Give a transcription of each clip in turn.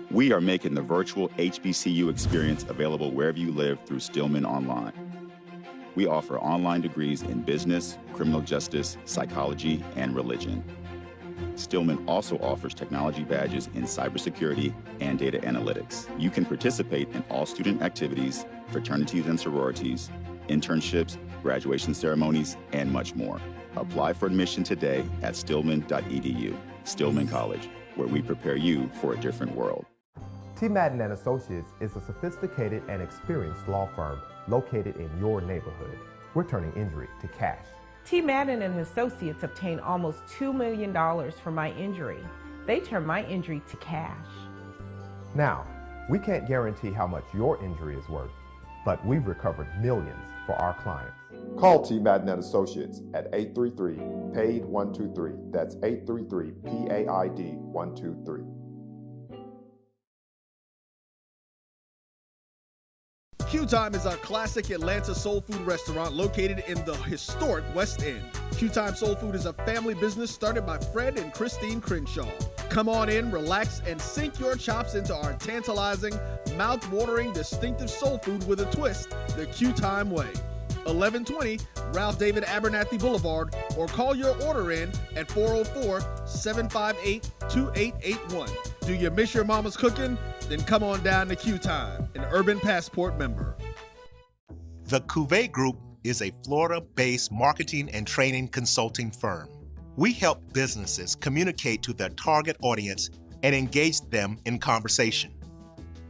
We are making the virtual HBCU experience available wherever you live through Stillman Online. We offer online degrees in business, criminal justice, psychology, and religion. Stillman also offers technology badges in cybersecurity and data analytics. You can participate in all student activities, fraternities and sororities, internships, graduation ceremonies, and much more. Apply for admission today at stillman.edu. Stillman College, where we prepare you for a different world. T. Madden & Associates is a sophisticated and experienced law firm located in your neighborhood. We're turning injury to cash. T. Madden and Associates obtained almost $2 million for my injury. They turned my injury to cash. Now, we can't guarantee how much your injury is worth, but we've recovered millions for our clients. Call T. Madden & Associates at 833-PAID-123. That's 833-PAID-123. Q Time is a classic Atlanta soul food restaurant located in the historic West End. Q Time Soul Food is a family business started by Fred and Christine Crenshaw. Come on in, relax, and sink your chops into our tantalizing, mouth-watering, distinctive soul food with a twist, the Q Time way. 1120 Ralph David Abernathy Boulevard, or call your order in at 404-758-2881. Do you miss your mama's cooking? Then come on down to Q Time, an Urban Passport member. The Cavil Group is a Florida-based marketing and training consulting firm. We help businesses communicate to their target audience and engage them in conversation.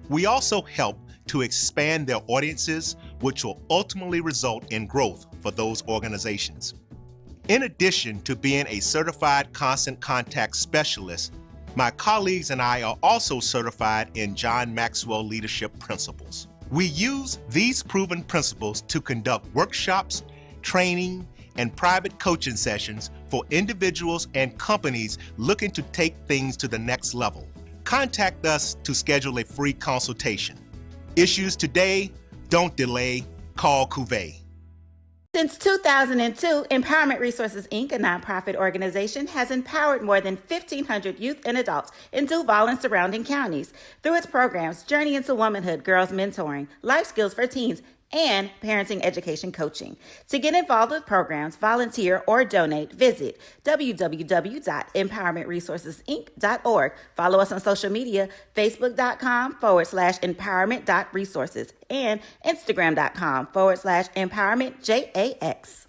We also help to expand their audiences, which will ultimately result in growth for those organizations. In addition to being a certified constant contact specialist, my colleagues and I are also certified in John Maxwell Leadership Principles. We use these proven principles to conduct workshops, training, and private coaching sessions for individuals and companies looking to take things to the next level. Contact us to schedule a free consultation. Issues today, don't delay, call Cavil. Since 2002, Empowerment Resources, Inc., a nonprofit organization, has empowered more than 1,500 youth and adults in Duval and surrounding counties through its programs Journey into Womanhood, Girls Mentoring, Life Skills for Teens, and Parenting Education Coaching. To get involved with programs, volunteer, or donate, visit www.empowermentresourcesinc.org. Follow us on social media, facebook.com/empowerment.resources and instagram.com/empowermentJAX.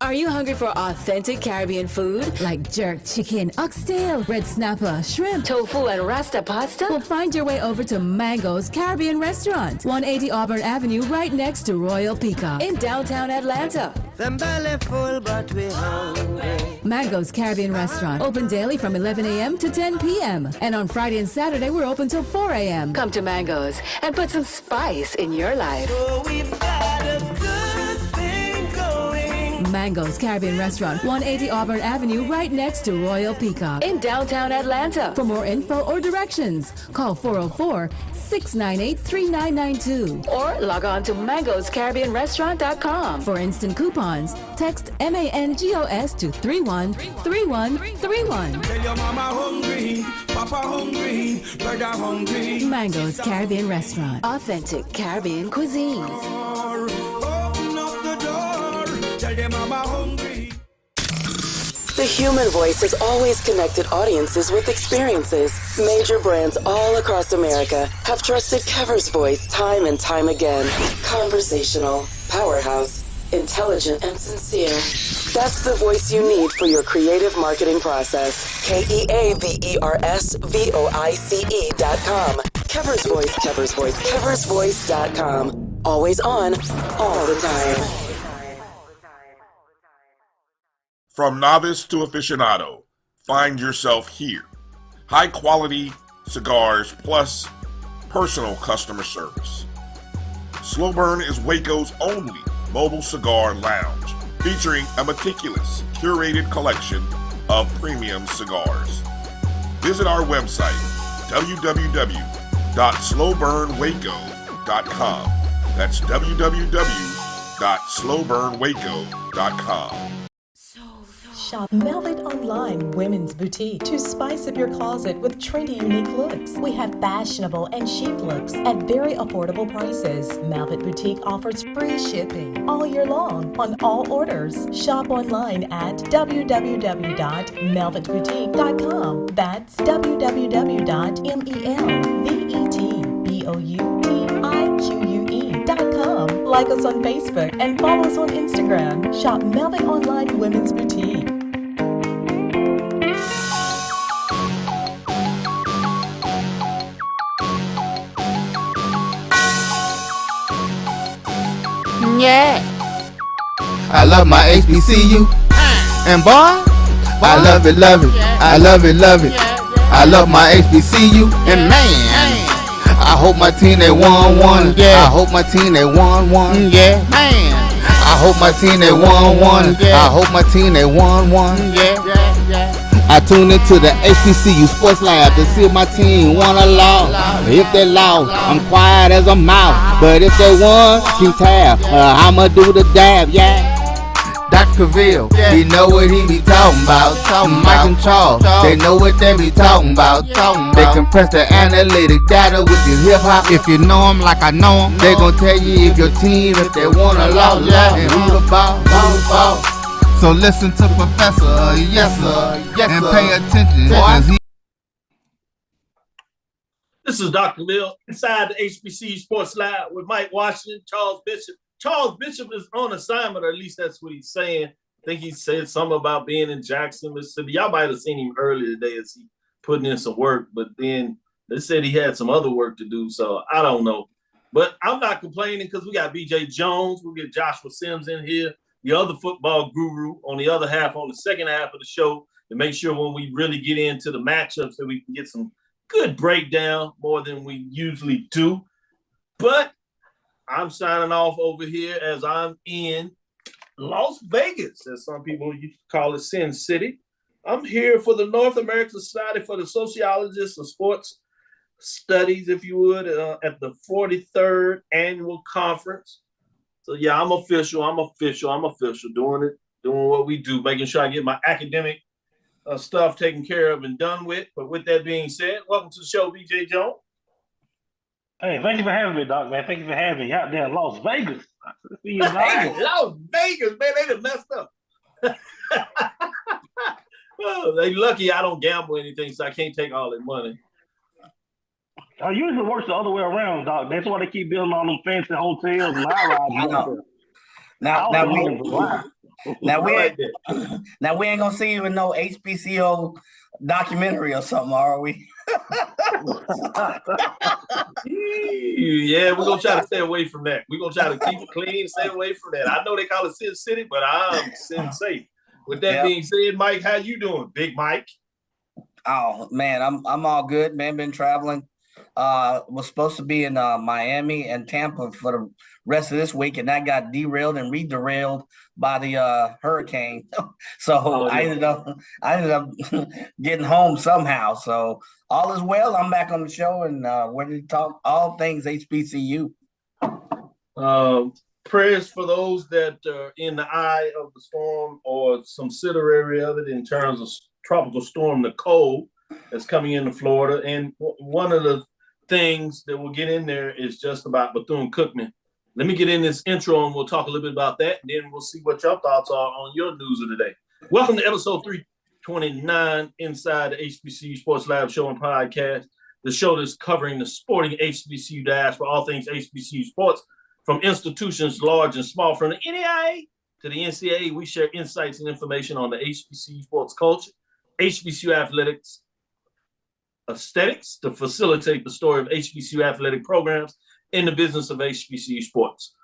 Are you hungry for authentic Caribbean food like jerk chicken, oxtail, red snapper, shrimp, tofu, and rasta pasta? Well, find your way over to Mango's Caribbean Restaurant, 180 Auburn Avenue, right next to Royal Peacock in downtown Atlanta. Them belly full, but we hungry. Mango's Caribbean Restaurant, open daily from 11 a.m. to 10 p.m. And on Friday and Saturday, we're open till 4 a.m. Come to Mango's and put some spice in your life. Oh, we've got a good thing going. Mango's Caribbean Restaurant, 180 Auburn Avenue, right next to Royal Peacock in downtown Atlanta. For more info or directions, call 404-698-3992 or log on to mangoscaribbeanrestaurant.com. For instant coupons, text MANGOS to 313131. Tell your mama hungry, papa hungry, brother hungry. Mango's Caribbean Restaurant, authentic Caribbean cuisines. Open up the door, tell your mama hungry. The human voice has always connected audiences with experiences. Major brands all across America have trusted Kever's voice time and time again. Conversational, powerhouse, intelligent, and sincere. That's the voice you need for your creative marketing process. KEAVERSVOICE.com. Kever's Voice, Kever's Voice, KeversVoice.com. Always on, all the time. From novice to aficionado, find yourself here. High quality cigars plus personal customer service. Slow Burn is Waco's only mobile cigar lounge, featuring a meticulous, curated collection of premium cigars. Visit our website, www.slowburnwaco.com. That's www.slowburnwaco.com. Shop Velvet Online Women's Boutique to spice up your closet with trendy, unique looks. We have fashionable and chic looks at very affordable prices. Velvet Boutique offers free shipping all year long on all orders. Shop online at www.melvetboutique.com. That's www.melvetboutique.com. Like us on Facebook and follow us on Instagram. Shop Velvet Online Women's Boutique. Yeah. I love my HBCU. And boy, I love it, love it. I love it, love it. I love my HBCU. And man, I hope my team they won one. Yeah. I hope my team they won one. Yeah. Man, I hope my team they won one. I hope my team they won one. Yeah. I tune into the HBCU Sports Lab to see if my team won or lost. If they lost, I'm quiet as a mouse. But if they won, keep tab. I'ma do the dab, yeah. Dr. Cavil, he know what he be talking about. Mike and Charles, they know what they be talking about. They compress the analytic data with your hip hop. If you know them like I know them, they gon' tell you if your team, if they won or lost, and who the ball, So listen to Professor, yes sir, and pay attention. This is Dr. Lil inside the HBCU Sports Lab with Mike Washington, Charles Bishop. Charles Bishop is on assignment, or at least that's what he's saying. I think he said something about being in Jackson, Mississippi. Y'all might have seen him earlier today as he putting in some work, but then they said he had some other work to do, so I don't know. But I'm not complaining because we got BJ Jones, we'll get Joshua Sims in here, the other football guru on the other half, on the second half of the show, to make sure when we really get into the matchups that we can get some good breakdown, more than we usually do. But I'm signing off over here as I'm in Las Vegas, as some people used to call it, Sin City. I'm here for the North American Society for the Sociologists of Sports Studies, if you would, at the 43rd annual conference. So yeah, I'm official, doing what we do, making sure I get my academic stuff taken care of and done with. But with that being said, welcome to the show, BJ Jones. Hey, thank you for having me, Doc, man. Thank you for having me out there in Las Vegas. Las Vegas, man, they done messed up. Oh, they lucky I don't gamble or anything, so I can't take all their money. It usually works the other way around, Doc. That's why they keep building all them fancy hotels and high-rises. Now we ain't gonna see you in no HBCO documentary or something, are we? Yeah, we're gonna try to stay away from that. We're gonna try to keep it clean, stay away from that. I know they call it Sin City, but I'm Sin Safe. With that being said, Mike, how you doing, Big Mike? Oh man, I'm all good, man. Been traveling. Was supposed to be in Miami and Tampa for the rest of this week, and that got derailed and re-derailed by the hurricane. So I ended up getting home somehow. So all is well. I'm back on the show, and we're going to talk all things HBCU. Prayers for those that are in the eye of the storm or some subsidiary of it in terms of Tropical Storm Nicole that's coming into Florida. And one of the things that we'll get in there is just about Bethune-Cookman. Let me get in this intro and we'll talk a little bit about that, and then we'll see what your thoughts are on your news of the day. Welcome to episode 329 inside the HBCU Sports Lab show and podcast, the show that's covering the sporting HBCU dash for all things HBCU sports, from institutions large and small, from the NAIA to the NCAA. We share insights and information on the HBCU sports culture, HBCU athletics, aesthetics to facilitate the story of HBCU athletic programs in the business of HBCU sports,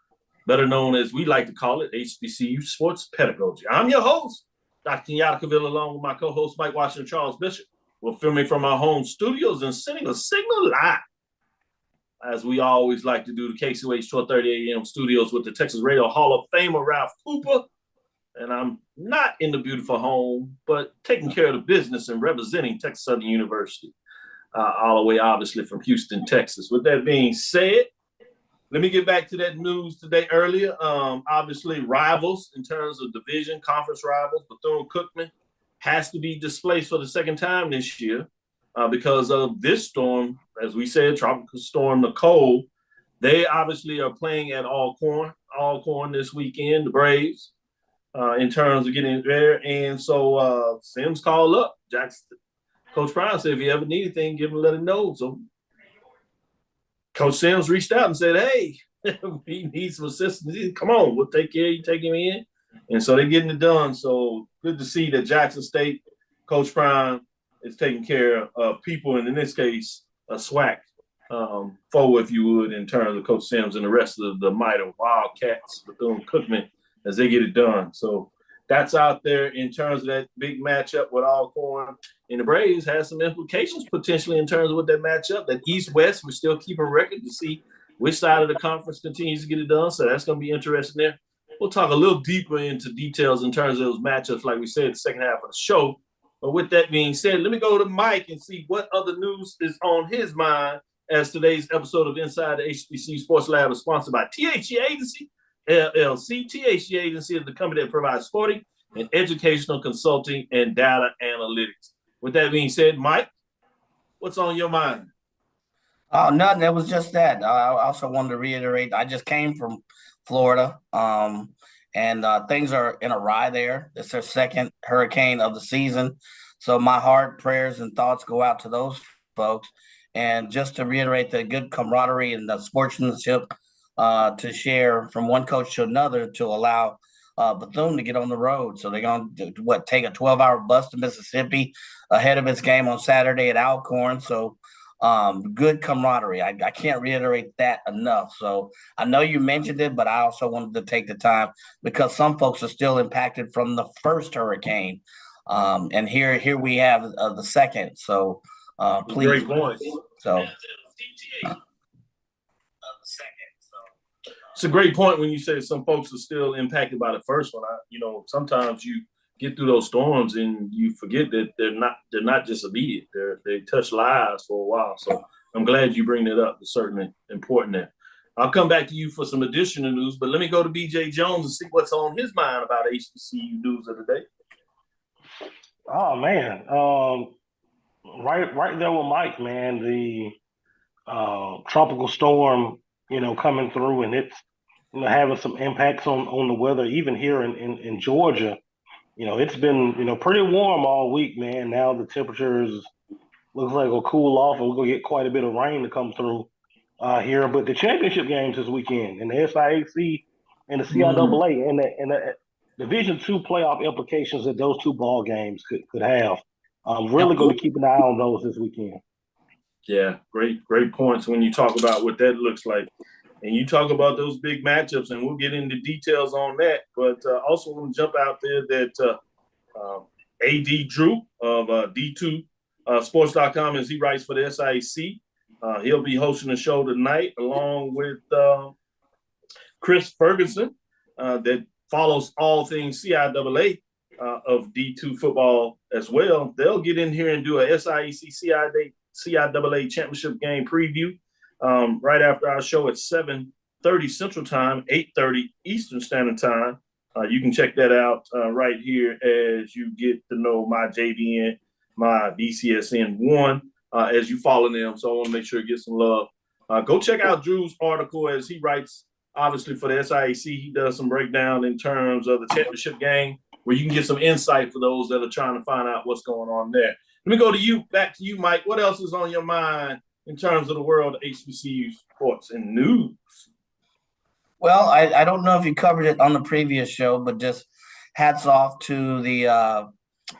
better known as we like to call it HBCU sports pedagogy. I'm your host, Dr. Kenyatta, Cavil, along with my co-host Mike Washington, Charles Bishop. We're filming from our home studios and sending a signal live, as we always like to do, the KCOH 1230 AM studios with the Texas Radio Hall of Famer Ralph Cooper. And I'm not in the beautiful home, but taking care of the business and representing Texas Southern University, all the way, obviously, from Houston, Texas. With that being said, Let me get back to that news today earlier. Obviously, rivals in terms of division, conference rivals, Bethune-Cookman has to be displaced for the second time this year because of this storm. As we said, Tropical Storm Nicole. They obviously are playing at Alcorn this weekend, the Braves, in terms of getting there. And so Sims called up. Coach Brown said, if you ever need anything, let him know. So Coach Sims reached out and said, hey, we need some assistance. He said, come on, we'll take care of you, take him in. And so they're getting it done. So good to see that Jackson State, Coach Brown, is taking care of people, and in this case, a SWAC foe, if you would, in terms of Coach Sims and the rest of the mighty Wildcats, Bethune-Cookman, as they get it done. So that's out there in terms of that big matchup with Alcorn. And the Braves has some implications potentially in terms of what that matchup. That East-West, we're still keeping record to see which side of the conference continues to get it done. So that's going to be interesting there. We'll talk a little deeper into details in terms of those matchups, like we said, the second half of the show. But with that being said, let me go to Mike and see what other news is on his mind, as today's episode of Inside the HBCU Sports Lab is sponsored by THE Agency, LLC. THE Agency is the company that provides sporting and educational consulting and data analytics. With that being said, Mike, what's on your mind? Oh, nothing. It was just that. I also wanted to reiterate, I just came from Florida, and things are in a rye there. It's their second hurricane of the season. So my heart, prayers, and thoughts go out to those folks. And just to reiterate the good camaraderie and the sportsmanship to share from one coach to another to allow Bethune to get on the road. So they're going to, take a 12-hour bus to Mississippi ahead of its game on Saturday at Alcorn. So good camaraderie. I can't reiterate that enough. So I know you mentioned it, but I also wanted to take the time because some folks are still impacted from the first hurricane. And here we have the second. So please. Great point. So it's a great point when you say some folks are still impacted by the first one. Sometimes you get through those storms and you forget that they're not just immediate. They touch lives for a while. So I'm glad you bring that up. It's certainly important there. I'll come back to you for some additional news, but let me go to BJ Jones and see what's on his mind about HBCU news of the day. Oh man, right there with Mike, man. The tropical storm, coming through, and it's having some impacts on the weather, even here in Georgia. It's been pretty warm all week, man. Now the temperatures looks like it'll cool off, and we're gonna get quite a bit of rain to come through here. But the championship games this weekend, and the SIAC and the CIAA, and the Division II playoff implications that those two ball games could have. Really going to keep an eye on those this weekend. Yeah, great points when you talk about what that looks like. And you talk about those big matchups, and we'll get into details on that. But also want to jump out there that A.D. Drew of D2 Sports.com, as he writes for the SIAC, he'll be hosting the show tonight along with Chris Ferguson that follows all things CIAA of D2 football as well. They'll get in here and do a SIAC CIAA championship game preview right after our show at 7:30 Central Time, 8:30 Eastern Standard Time. You can check that out right here as you get to know my JDN, my BCSN 1, as you follow them. So I want to make sure you get some love. Go check out Drew's article as he writes, obviously, for the SIAC. He does some breakdown in terms of the championship game where you can get some insight for those that are trying to find out what's going on there. Let me go to you, back to you, Mike. What else is on your mind in terms of the world of HBCU sports and news? Well, I don't know if you covered it on the previous show, but just hats off to the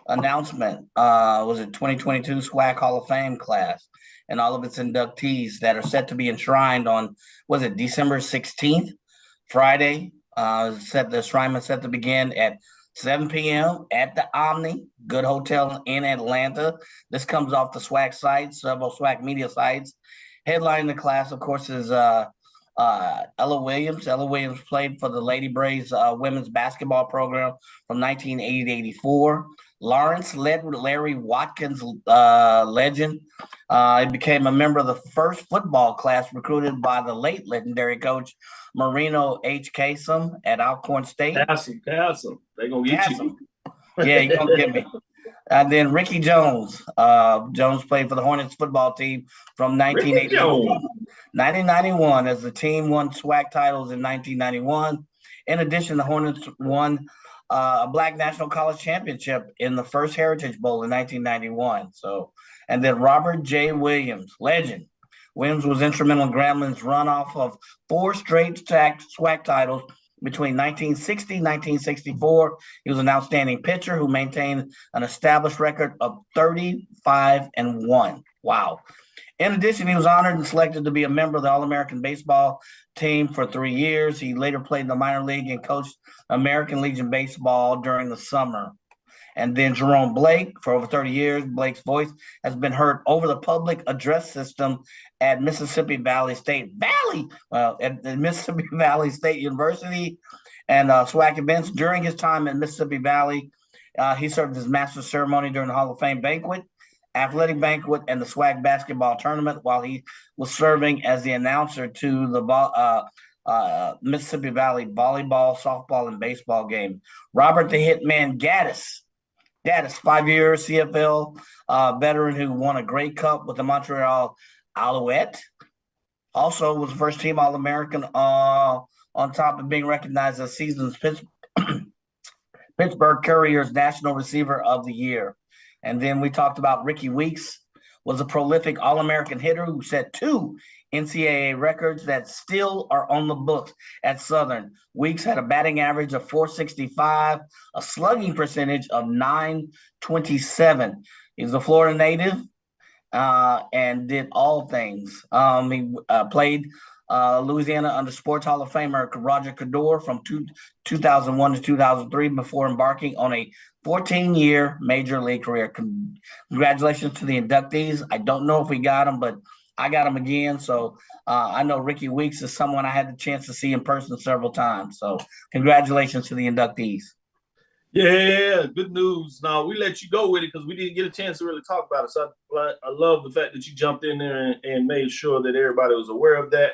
announcement. Was it 2022 SWAC Hall of Fame class and all of its inductees that are set to be enshrined on, was it December 16th, Friday? The enshrinement set to begin at 7 p.m. at the Omni, good hotel in Atlanta. This comes off the SWAC site, several SWAC media sites. Headlining the class, of course, is Ella Williams. Ella Williams played for the Lady Braves women's basketball program from 1980 to 84. Lawrence Larry Watkins, legend. He became a member of the first football class recruited by the late legendary coach Marino H. Kasem at Alcorn State. Kasem. They're going to get you. Yeah, you're going to get me. And then Ricky Jones. Jones played for the Hornets football team from 1980 to 1991 as the team won SWAC titles in 1991. In addition, the Hornets won a Black National College Championship in the first Heritage Bowl in 1991. So, and then Robert J. Williams, legend. Williams was instrumental in Gramblin's runoff of 4 straight SWAC titles between 1960 and 1964. He was an outstanding pitcher who maintained an established record of 35-1. Wow. In addition, he was honored and selected to be a member of the All-American Baseball team for 3 years. He later played in the minor league and coached American Legion Baseball during the summer. And then Jerome Blake, for over 30 years, Blake's voice has been heard over the public address system at Mississippi Valley State at the Mississippi Valley State University and SWAC events. During his time at Mississippi Valley, he served as master of ceremony during the Hall of Fame banquet, athletic banquet, and the SWAC basketball tournament while he was serving as the announcer to the Mississippi Valley volleyball, softball, and baseball game. Robert the Hitman Gaddis, 5 years CFL veteran who won a Grey Cup with the Montreal Alouette. Also was first team All-American on top of being recognized as season's Pittsburgh Couriers National Receiver of the Year. And then we talked about Ricky Weeks, was a prolific All-American hitter who set 2 NCAA records that still are on the books at Southern. Weeks had a batting average of .465, a slugging percentage of .927. He's a Florida native and did all things. He played Louisiana under Sports Hall of Famer Roger Cador from 2001 to 2003 before embarking on a 14-year major league career. Congratulations to the inductees. I don't know if we got them, but I got him again. So I know Ricky Weeks is someone I had the chance to see in person several times. So congratulations to the inductees. Yeah, good news. Now, we let you go with it because we didn't get a chance to really talk about it. So I love the fact that you jumped in there and made sure that everybody was aware of that.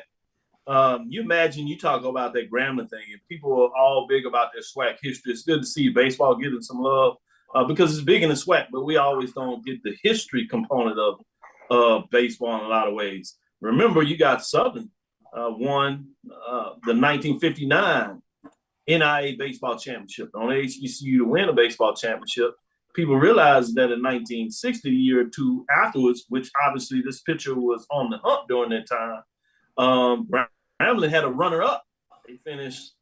You imagine you talk about that Grambling thing, and people are all big about their SWAC history. It's good to see baseball getting some love because it's big in the SWAC, but we always don't get the history component of baseball in a lot of ways. Remember, you got Southern won the 1959 NIA baseball championship. The only HBCU to win a baseball championship. People realized that in 1960, a year or two afterwards, which obviously this pitcher was on the hump during that time, Grambling had a runner-up. They finished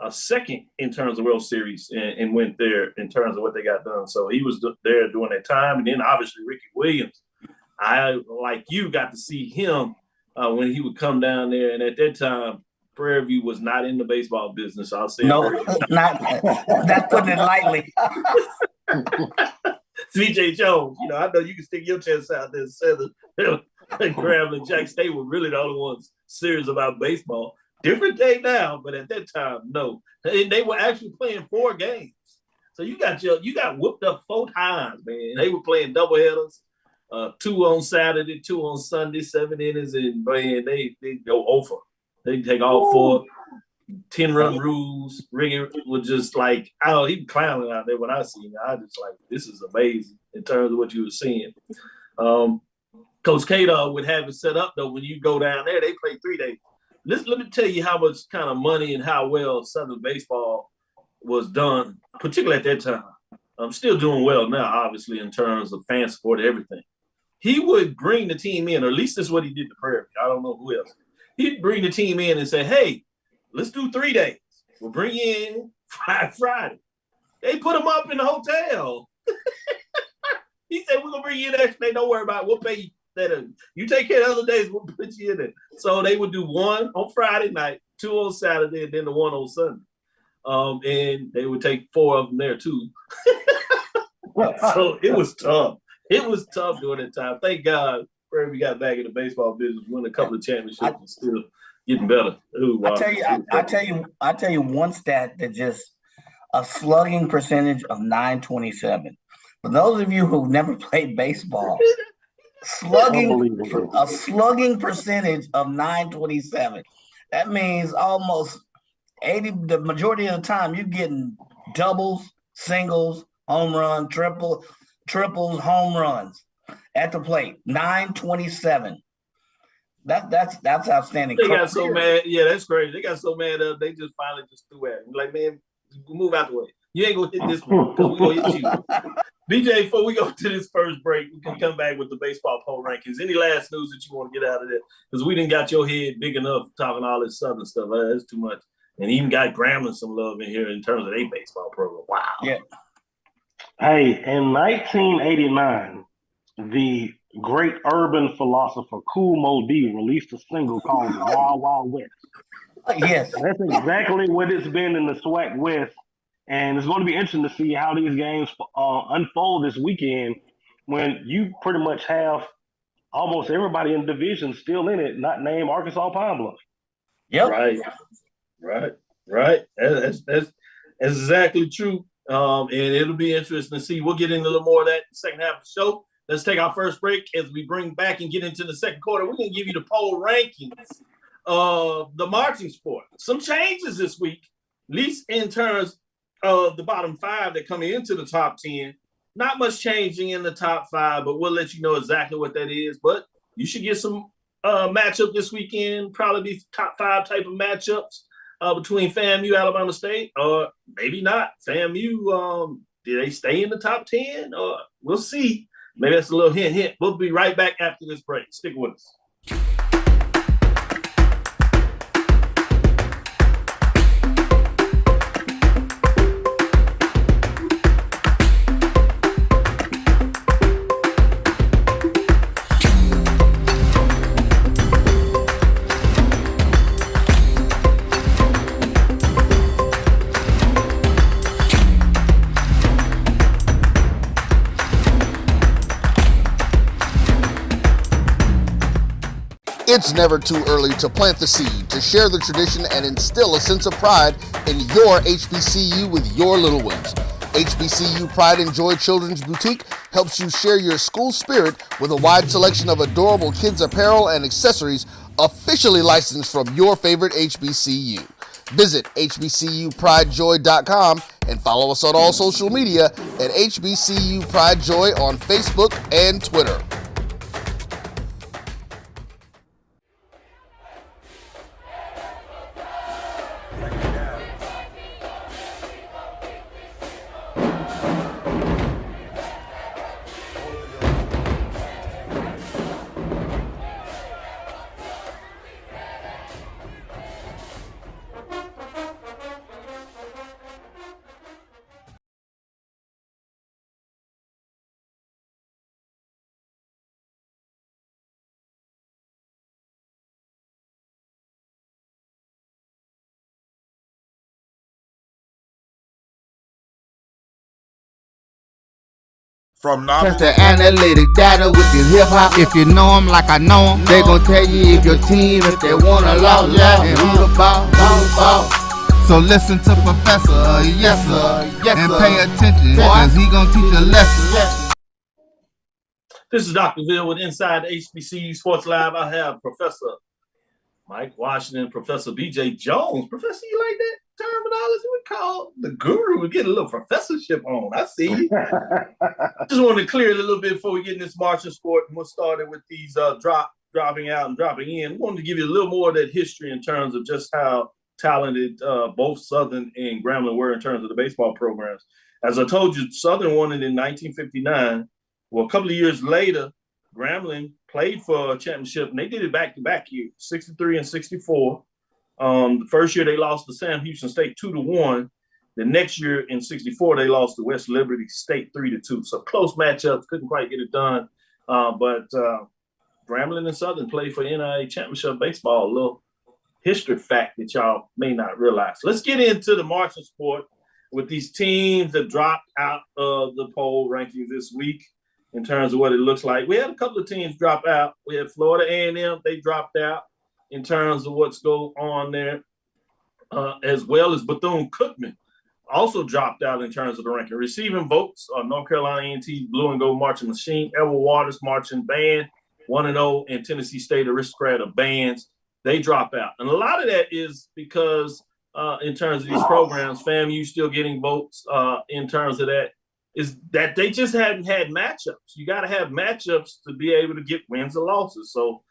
second in terms of World Series and went there in terms of what they got done. So he was there during that time. And then obviously Ricky Williams, I, like you, got to see him when he would come down there. And at that time, Prairie View was not in the baseball business. I'll say no, not that's putting it lightly. CJ Jones, I know you can stick your chest out there and say that Grambling, Jack State were really the only ones serious about baseball. Different day now, but at that time, no. And they were actually playing 4 games. So you got whooped up 4 times, man. They were playing doubleheaders, 2 on Saturday, 2 on Sunday, 7 innings, and man, they go over. They take all 4 10-run rules. Ricky was just like, he was clowning out there when I seen it. I just like, this is amazing in terms of what you were seeing. Coach Cato would have it set up, though, when you go down there, they play 3 days. Let me tell you how much kind of money and how well Southern baseball was done, particularly at that time. I'm still doing well now, obviously, in terms of fan support and everything. He would bring the team in, or at least that's what he did to Prairie. I don't know who else. He'd bring the team in and say, hey, let's do 3 days. We'll bring you in Friday. They put him up in the hotel. He said, we're going to bring you in extra day. Don't worry about it. We'll pay you. You take care of the other days, we'll put you in it. So they would do 1 on Friday night, 2 on Saturday, and then the 1 on Sunday. And they would take 4 of them there too. So it was tough. It was tough during that time. Thank God Prairie got back in the baseball business, won a couple of championships, and getting better. Ooh, wow. I tell you one stat that just a slugging percentage of 927. For those of you who've never played baseball, a slugging percentage of 927. That means almost 80. The majority of the time, you're getting doubles, singles, home run, triples, home runs at the plate. 927. That's outstanding. They got so mad. Yeah, that's crazy. They got so mad up. They just finally just threw at him. Like, man, move out the way. You ain't gonna hit this one because we gonna hit you. BJ, before we go to this first break, we can come back with the baseball poll rankings. Any last news that you want to get out of there? Because we didn't got your head big enough talking all this Southern stuff. That's too much. And even got Grambling some love in here in terms of their baseball program. Wow. Yeah. Hey, in 1989, the great urban philosopher Kool Moe Dee released a single called The Wild Wild West. Yes. That's exactly what it's been in the SWAC West. And it's going to be interesting to see how these games unfold this weekend when you pretty much have almost everybody in the division still in it, not named Arkansas Pine Bluff. Yep. Right. That's exactly true. And it'll be interesting to see. We'll get into a little more of that in the second half of the show. Let's take our first break. As we bring back and get into the second quarter, we're going to give you the poll rankings of the marching sport. Some changes this week, at least in terms of the bottom 5 that come into the top 10. Not much changing in the top 5, but we'll let you know exactly what that is. But you should get some matchup this weekend, probably be top 5 type of matchups between FAMU, Alabama State, or maybe not. FAMU, did they stay in the top 10? Or we'll see. Maybe that's a little hint. We'll be right back after this break. Stick with us. It's never too early to plant the seed, to share the tradition, and instill a sense of pride in your HBCU with your little ones. HBCU Pride and Joy Children's Boutique helps you share your school spirit with a wide selection of adorable kids' apparel and accessories officially licensed from your favorite HBCU. Visit hbcupridejoy.com and follow us on all social media at HBCU Pride Joy on Facebook and Twitter. From Test the analytic data with your hip hop. If you know them like I know them, they gon' tell you if your team, if they wanna lose, and who the ball. So listen to Professor, yes sir, and pay attention, cause he gon' teach a lesson. This is Dr. Ville with Inside HBCU Sports Live. I have Professor Mike Washington, Professor BJ Jones. Professor, you like that terminology? We call the guru. We get a little professorship on. I see you. Just wanted to clear it a little bit before we get in this marching sport. And we'll start with these dropping out and dropping in. We wanted to give you a little more of that history in terms of just how talented both Southern and Grambling were in terms of the baseball programs. As I told you, Southern won it in 1959. Well, a couple of years later, Grambling played for a championship, and they did it back-to-back years, 63 and 64. The first year they lost to Sam Houston State 2-1. The next year in 64, they lost to West Liberty State 3-2. So close matchups, couldn't quite get it done. But Grambling and Southern played for NIA championship baseball, a little history fact that y'all may not realize. Let's get into the marching sport with these teams that dropped out of the poll rankings this week. In terms of what it looks like, we had a couple of teams drop out. We had Florida A&M, they dropped out. in terms of what's going on there, as well as Bethune-Cookman also dropped out in terms of the ranking. Receiving votes are North Carolina A&T Blue and Gold Marching Machine, Edward Waters Marching Band, 1-0, and Tennessee State Aristocrat of Bands. They drop out. And a lot of that is because in terms of these programs, FAMU still getting votes in terms of that, is that they just hadn't had matchups. You got to have matchups to be able to get wins and losses. So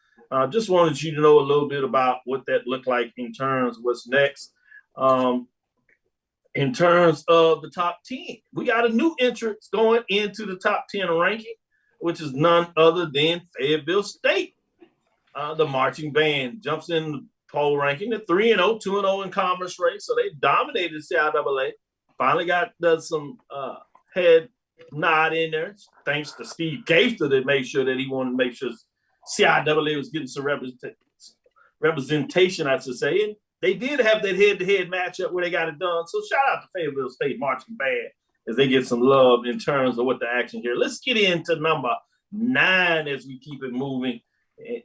just wanted you to know a little bit about what that looked like in terms of what's next. In terms of the top 10, we got a new entrant going into the top 10 ranking, which is none other than Fayetteville State. The marching band jumps in the poll ranking at 3-0, 2-0 in conference race. So they dominated CIAA. Finally got some head nod in there, thanks to Steve Gaither that made sure that he wanted to make sure CIAA was getting some representation, I should say. And they did have that head-to-head matchup where they got it done. So shout out to Fayetteville State marching band as they get some love in terms of what the action here. Let's get into number 9 as we keep it moving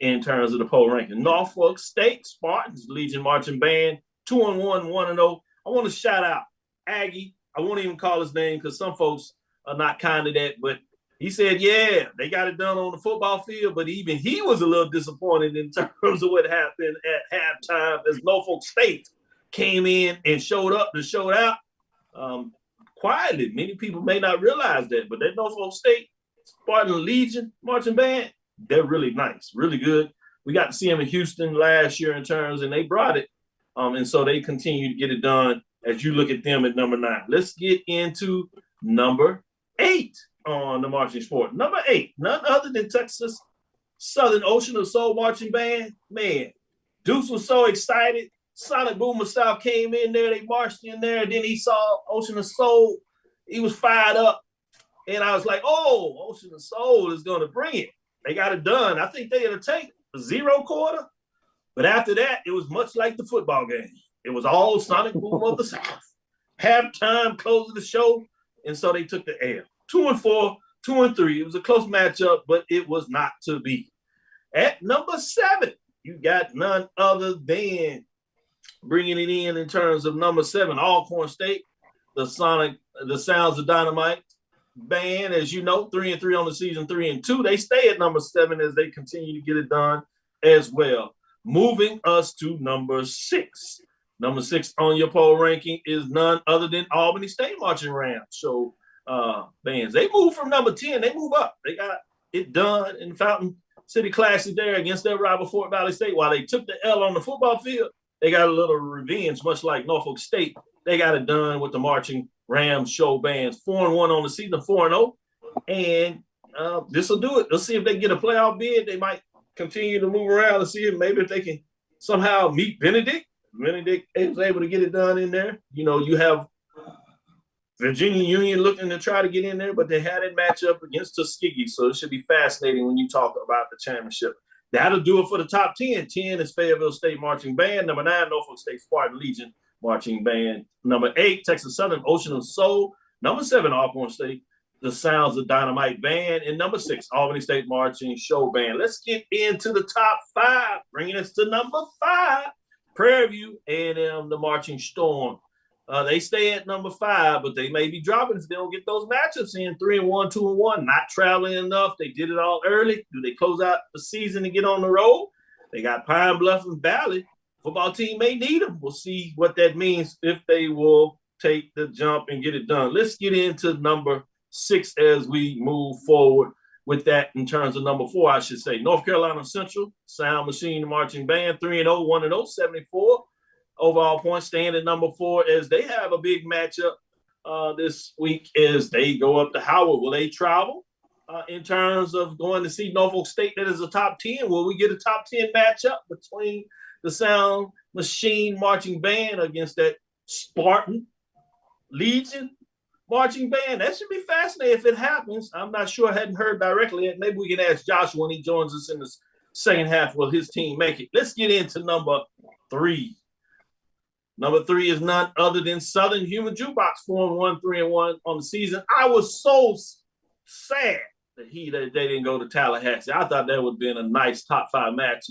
in terms of the poll ranking. Norfolk State Spartans Legion marching band, 2-1, 1-0. I want to shout out Aggie. I won't even call his name because some folks are not kind of that, but he said, yeah, they got it done on the football field, but even he was a little disappointed in terms of what happened at halftime as Norfolk State came in and showed up and showed out quietly. Many people may not realize that, but that Norfolk State Spartan Legion marching band, they're really nice, really good. We got to see them in Houston last year in terms, and they brought it. And so they continue to get it done as you look at them at number 9. Let's get into number 8 on the marching sport. Number 8, none other than Texas Southern Ocean of Soul marching band. Man, Deuce was so excited. Sonic Boom South came in there. They marched in there. And then he saw Ocean of Soul. He was fired up. And I was like, oh, Ocean of Soul is going to bring it. They got it done. I think they had to take a 0 quarter. But after that, it was much like the football game. It was all Sonic Boom of the South. Halftime, close of the show. And so they took the L. 2-4, 2-3. It was a close matchup, but it was not to be. At number 7, you got none other than bringing it in terms of number 7, Alcorn State, the Sounds of Dynamite band. As you know, 3-3 on the season, 3-2. They stay at number 7 as they continue to get it done as well. Moving us to number 6. Number 6 on your poll ranking is none other than Albany State Marching Rams. So bands, they move from number 10, they move up. They got it done in Fountain City Classic there against their rival Fort Valley State. While they took the L on the football field, they got a little revenge, much like Norfolk State. They got it done with the Marching Rams show bands. 4-1 on the season, 4-0. And this will do it. Let's see if they get a playoff bid. They might continue to move around and see if maybe if they can somehow meet Benedict. Benedict is able to get it done in there. You know, you have Virginia Union looking to try to get in there, but they had it match up against Tuskegee. So it should be fascinating when you talk about the championship. That'll do it for the top 10. 10 is Fayetteville State Marching Band. Number 9, Norfolk State Spartan Legion Marching Band. Number 8, Texas Southern Ocean of Soul. Number 7, Alcorn State, the Sounds of Dynamite Band. And number 6, Albany State Marching Show Band. Let's get into the top 5, bringing us to number 5, Prairie View A&M, the Marching Storm. They stay at number 5, but they may be dropping if they don't get those matchups in. 3-1, 2-1, not traveling enough. They did it all early. Do they close out the season and get on the road? They got Pine Bluff and Valley. Football team may need them. We'll see what that means if they will take the jump and get it done. Let's get into number 6 as we move forward with that in terms of number 4, I should say. North Carolina Central, Sound Machine Marching Band, 3-0, 1-0, 74. Overall points, staying at number 4 as they have a big matchup this week as they go up to Howard. Will they travel in terms of going to see Norfolk State that is a top 10? Will we get a top 10 matchup between the Sound Machine Marching Band against that Spartan Legion Marching Band? That should be fascinating if it happens. I'm not sure. I hadn't heard directly. Maybe we can ask Joshua when he joins us in the second half. Will his team make it? Let's get into number 3. Number 3 is none other than Southern Human Jukebox, 4-1, 3-1 on the season. I was so sad that they didn't go to Tallahassee. I thought that would have been a nice top 5 match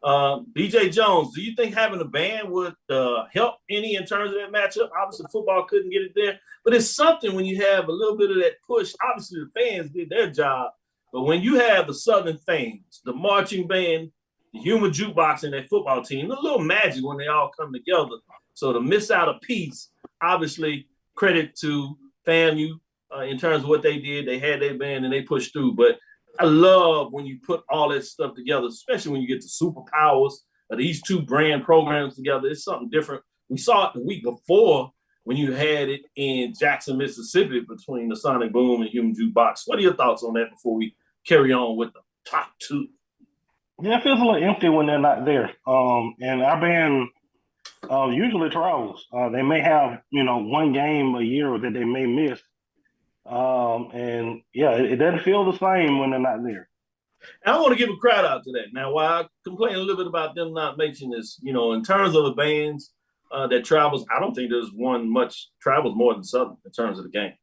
BJ Jones, do you think having a band would help any in terms of that matchup? Obviously, football couldn't get it there, but it's something when you have a little bit of that push. Obviously, the fans did their job, but when you have the Southern fans, the marching band, the human jukebox, and that football team, a little magic when they all come together. So to miss out a piece, obviously, credit to FAMU in terms of what they did. They had their band and they pushed through, but I love when you put all that stuff together, especially when you get the superpowers of these two brand programs together. It's something different. We saw it the week before when you had it in Jackson, Mississippi between the Sonic Boom and Human Jukebox. What are your thoughts on that before we carry on with the top two? Yeah, it feels a little empty when they're not there. And our band usually travels. They may have, one game a year that they may miss. And yeah, it doesn't feel the same when they're not there. And I want to give a crowd out to that. Now, while I complain a little bit about them not mentioning this, in terms of the bands that travels, I don't think there's one much travels more than Southern in terms of the game.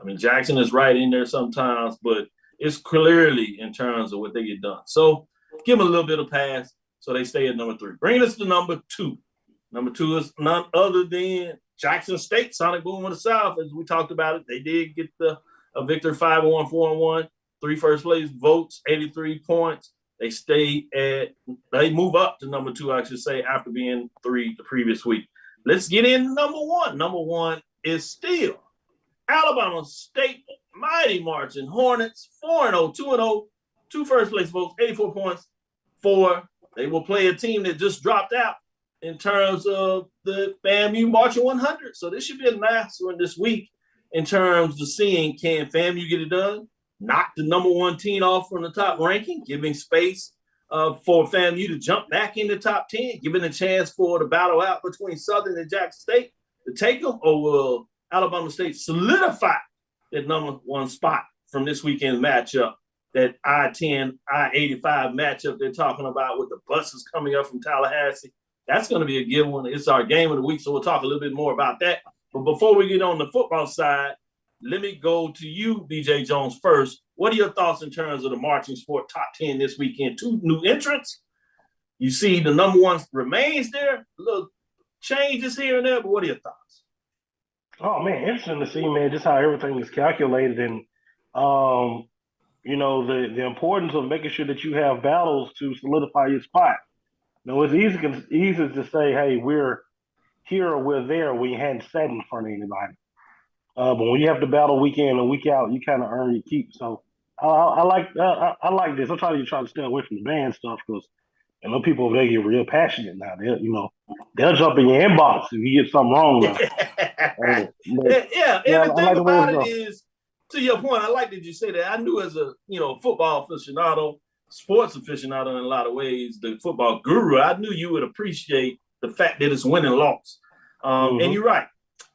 I mean, Jackson is right in there sometimes, but it's clearly in terms of what they get done. So give them a little bit of pass so they stay at number 3. Bringing us to number 2. Number 2 is none other than Jackson State, Sonic Boom of the South. As we talked about it, they did get a victory 5-1, 4-1, 3 first place votes, 83 points. They move up to number 2, I should say, after being 3 the previous week. Let's get into number 1. Number 1 is still Alabama State Mighty Marching Hornets, 4-0, 2-0, 2 first place votes, 84 points. 4. They will play a team that just dropped out in terms of the FAMU Marching 100. So this should be a nice one this week in terms of seeing, can FAMU get it done? Knock the number 1 team off from the top ranking, giving space for FAMU to jump back in the top 10, giving a chance for the battle out between Southern and Jackson State to take them, or will Alabama State solidify that number 1 spot from this weekend matchup, that I-10, I-85 matchup they're talking about with the buses coming up from Tallahassee? That's going to be a good one. It's our game of the week, so we'll talk a little bit more about that. But before we get on the football side, let me go to you, BJ Jones, first. What are your thoughts in terms of the marching sport top 10 this weekend? 2 new entrants. You see the number 1 remains there. A little changes here and there, but what are your thoughts? Oh, man, interesting to see, man, just how everything is calculated. And, the importance of making sure that you have battles to solidify your spot. It's easy to say, hey, we're here or we're there when you hadn't sat in front of anybody. But when you have to battle week in and week out, you kind of earn your keep. So I like this. I'm trying to stay away from the band stuff because people, they get real passionate now. They'll jump in your inbox if you get something wrong now. And the thing about it is, to your point, I like that you say that. I knew as a football aficionado, sports aficionado in a lot of ways, the football guru, I knew you would appreciate the fact that it's win and loss. And you're right.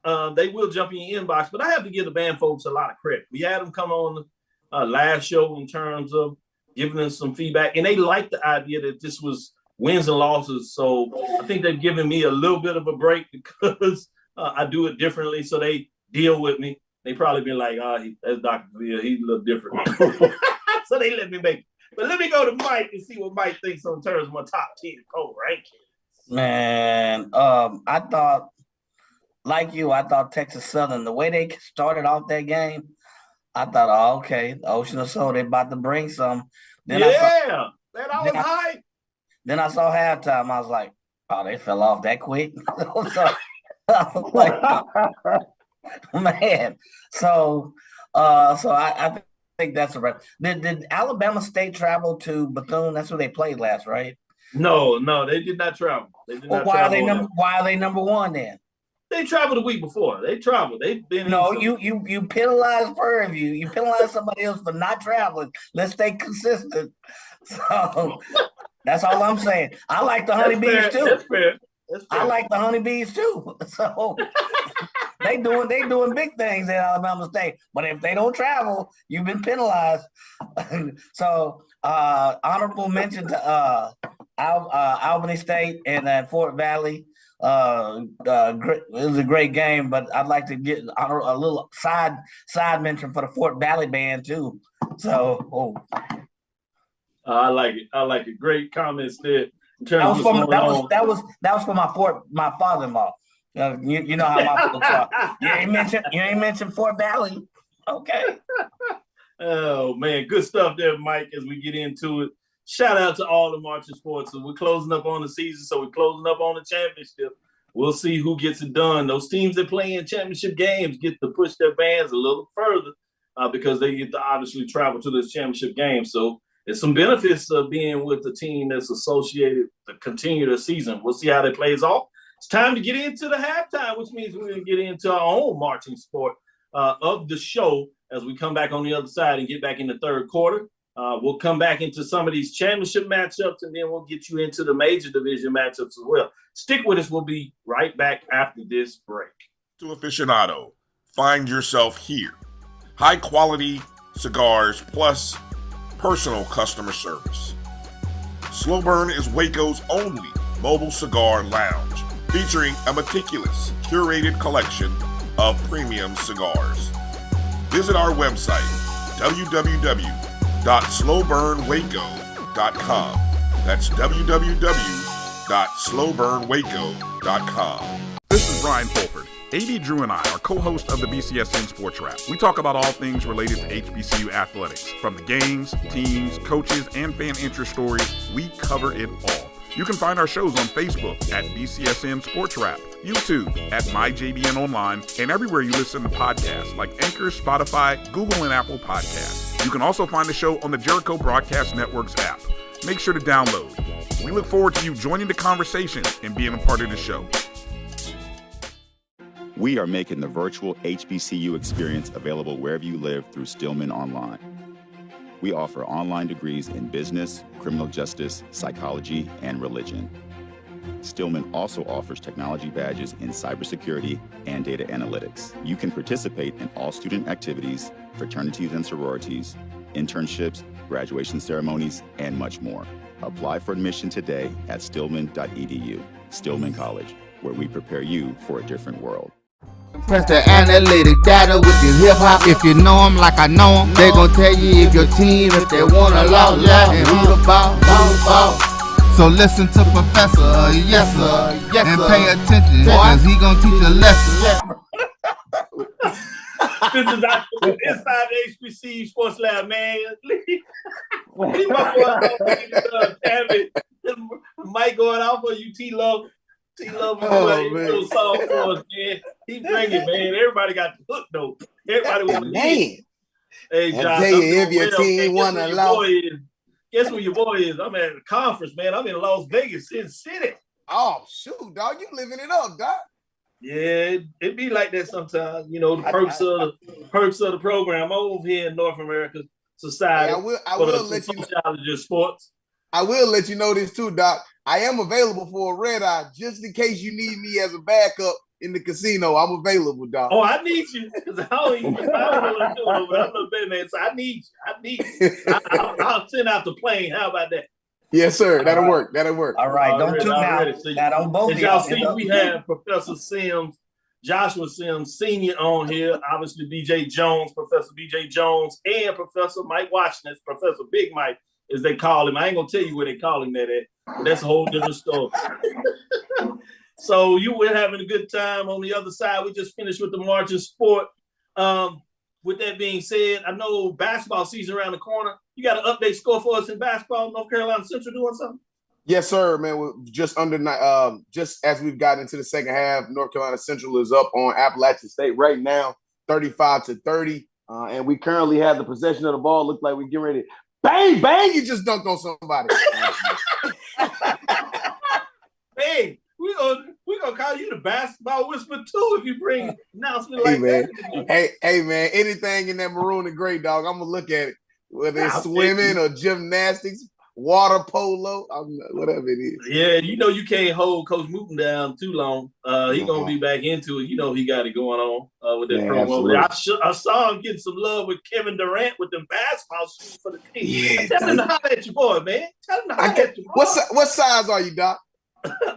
They will jump in your inbox, but I have to give the band folks a lot of credit. We had them come on the last show in terms of giving us some feedback, and they liked the idea that this was wins and losses. So I think they've given me a little bit of a break because I do it differently, so they deal with me. They probably been like, that's Dr. Cavil, he's a little different. So they let me make it. But let me go to Mike and see what Mike thinks in terms of my top 10 cold rankings. Man, I thought, like you, I thought Texas Southern, the way they started off that game, I thought, okay, the Ocean of Soul, they about to bring some. Then I was hyped. Then I saw halftime. I was like, oh, they fell off that quick. So I was like, man. So I think that's a right. Did Alabama State travel to Bethune? That's where they played last, right? No, they did not travel. Why are they number 1 then? They traveled the week before. They traveled. They've been. No, you penalized Prairie View. You penalized somebody else for not traveling. Let's stay consistent. So that's all I'm saying. I like the honeybees too. That's fair. I like the honeybees too. So they doing big things at Alabama State. But if they don't travel, you've been penalized. So honorable mention to Albany State and Fort Valley. It was a great game, but I'd like to get a little side mention for the Fort Valley band too. So, I like it. Great comments there. In terms that was for my father-in-law. You know how my folks are. You ain't mentioned Fort Valley. Okay. Oh man, good stuff there, Mike. As we get into it, shout out to all the marching sports. So we're closing up on the season, so we're closing up on the championship. We'll see who gets it done. Those teams that play in championship games get to push their bands a little further because they get to obviously travel to this championship game. So there's some benefits of being with the team that's associated to continue the season. We'll see how that plays off. It's time to get into the halftime, which means we're going to get into our own marching sport of the show as we come back on the other side and get back in the third quarter. We'll come back into some of these championship matchups, and then we'll get you into the major division matchups as well. Stick with us. We'll be right back after this break. To aficionado, find yourself here. High quality cigars plus personal customer service. Slow Burn is Waco's only mobile cigar lounge, featuring a meticulous, curated collection of premium cigars. Visit our website, www.slowburnwaco.com. That's www.slowburnwaco.com. This is Brian Fulford. A.D. Drew and I are co-hosts of the BCSN Sports Wrap. We talk about all things related to HBCU athletics. From the games, teams, coaches, and fan interest stories, we cover it all. You can find our shows on Facebook at BCSN Sports Wrap, YouTube at MyJBN Online, and everywhere you listen to podcasts like Anchor, Spotify, Google, and Apple Podcasts. You can also find the show on the Jericho Broadcast Network's app. Make sure to download. We look forward to you joining the conversation and being a part of the show. We are making the virtual HBCU experience available wherever you live through Stillman Online. We offer online degrees in business, criminal justice, psychology, and religion. Stillman also offers technology badges in cybersecurity and data analytics. You can participate in all student activities, fraternities and sororities, internships, graduation ceremonies, and much more. Apply for admission today at stillman.edu. Stillman College, where we prepare you for a different world. Press the analytic data with your hip hop. If you know them like I know them, they gon' tell you if your team, if they wanna lose, and who the ball. So listen to Professor, yes sir, and pay attention, cause he gon' teach a lesson. This is inside the HBCU Sports Lab, man. Leave my boy Cavil. Mike going out for you, T-Love. T-Love, little song for us, man. He bring it, man. Everybody got the hook, though. Everybody want to hear. Hey, Josh, I tell you, if your team won a lot. Guess where your boy is? I'm at a conference, man. I'm in Las Vegas, Sin City. Oh, shoot, dog. You living it up, dog. Yeah, it be like that sometimes. You know, the perks of the program. I'm over here in North America Society I will let you know. Sports. I will let you know this too, Doc. I am available for a red eye just in case you need me as a backup in the casino. I'm available, Doc. Oh, I need you because I don't know what I'm doing over there. I'm a better man, so I need you. I'll send out the plane. How about that? Yes, sir. That'll work. All right, don't tune out. Don't both. As y'all see, we have Professor Sims, Joshua Sims Sr. on here. Obviously, BJ Jones, Professor BJ Jones, and Professor Mike Washington, Professor Big Mike, as they call him. I ain't gonna tell you where they call him that at. But that's a whole different story. So you were having a good time on the other side. We just finished with the marching sport. With that being said, I know basketball season around the corner. You got an update score for us in basketball? North Carolina Central doing something? Yes, sir, man. We're just just as we've gotten into the second half, North Carolina Central is up on Appalachian State right now, 35-30. And we currently have the possession of the ball. Look like we're getting ready. Bang, bang, you just dunked on somebody. Hey, we're gonna call you the basketball whisper too if you bring announcement like that. Hey, man, anything in that maroon and gray, dog, I'm gonna look at it. Whether it's swimming or gymnastics, water polo, whatever it is. Yeah, you know you can't hold Coach Mooten down too long. He gonna be back into it. You know he got it going on with that program over there. I saw him getting some love with Kevin Durant with them basketball shoes for the team. Yeah, tell him to holler at your boy, man. Tell him to holler at your boy. What size are you, Doc?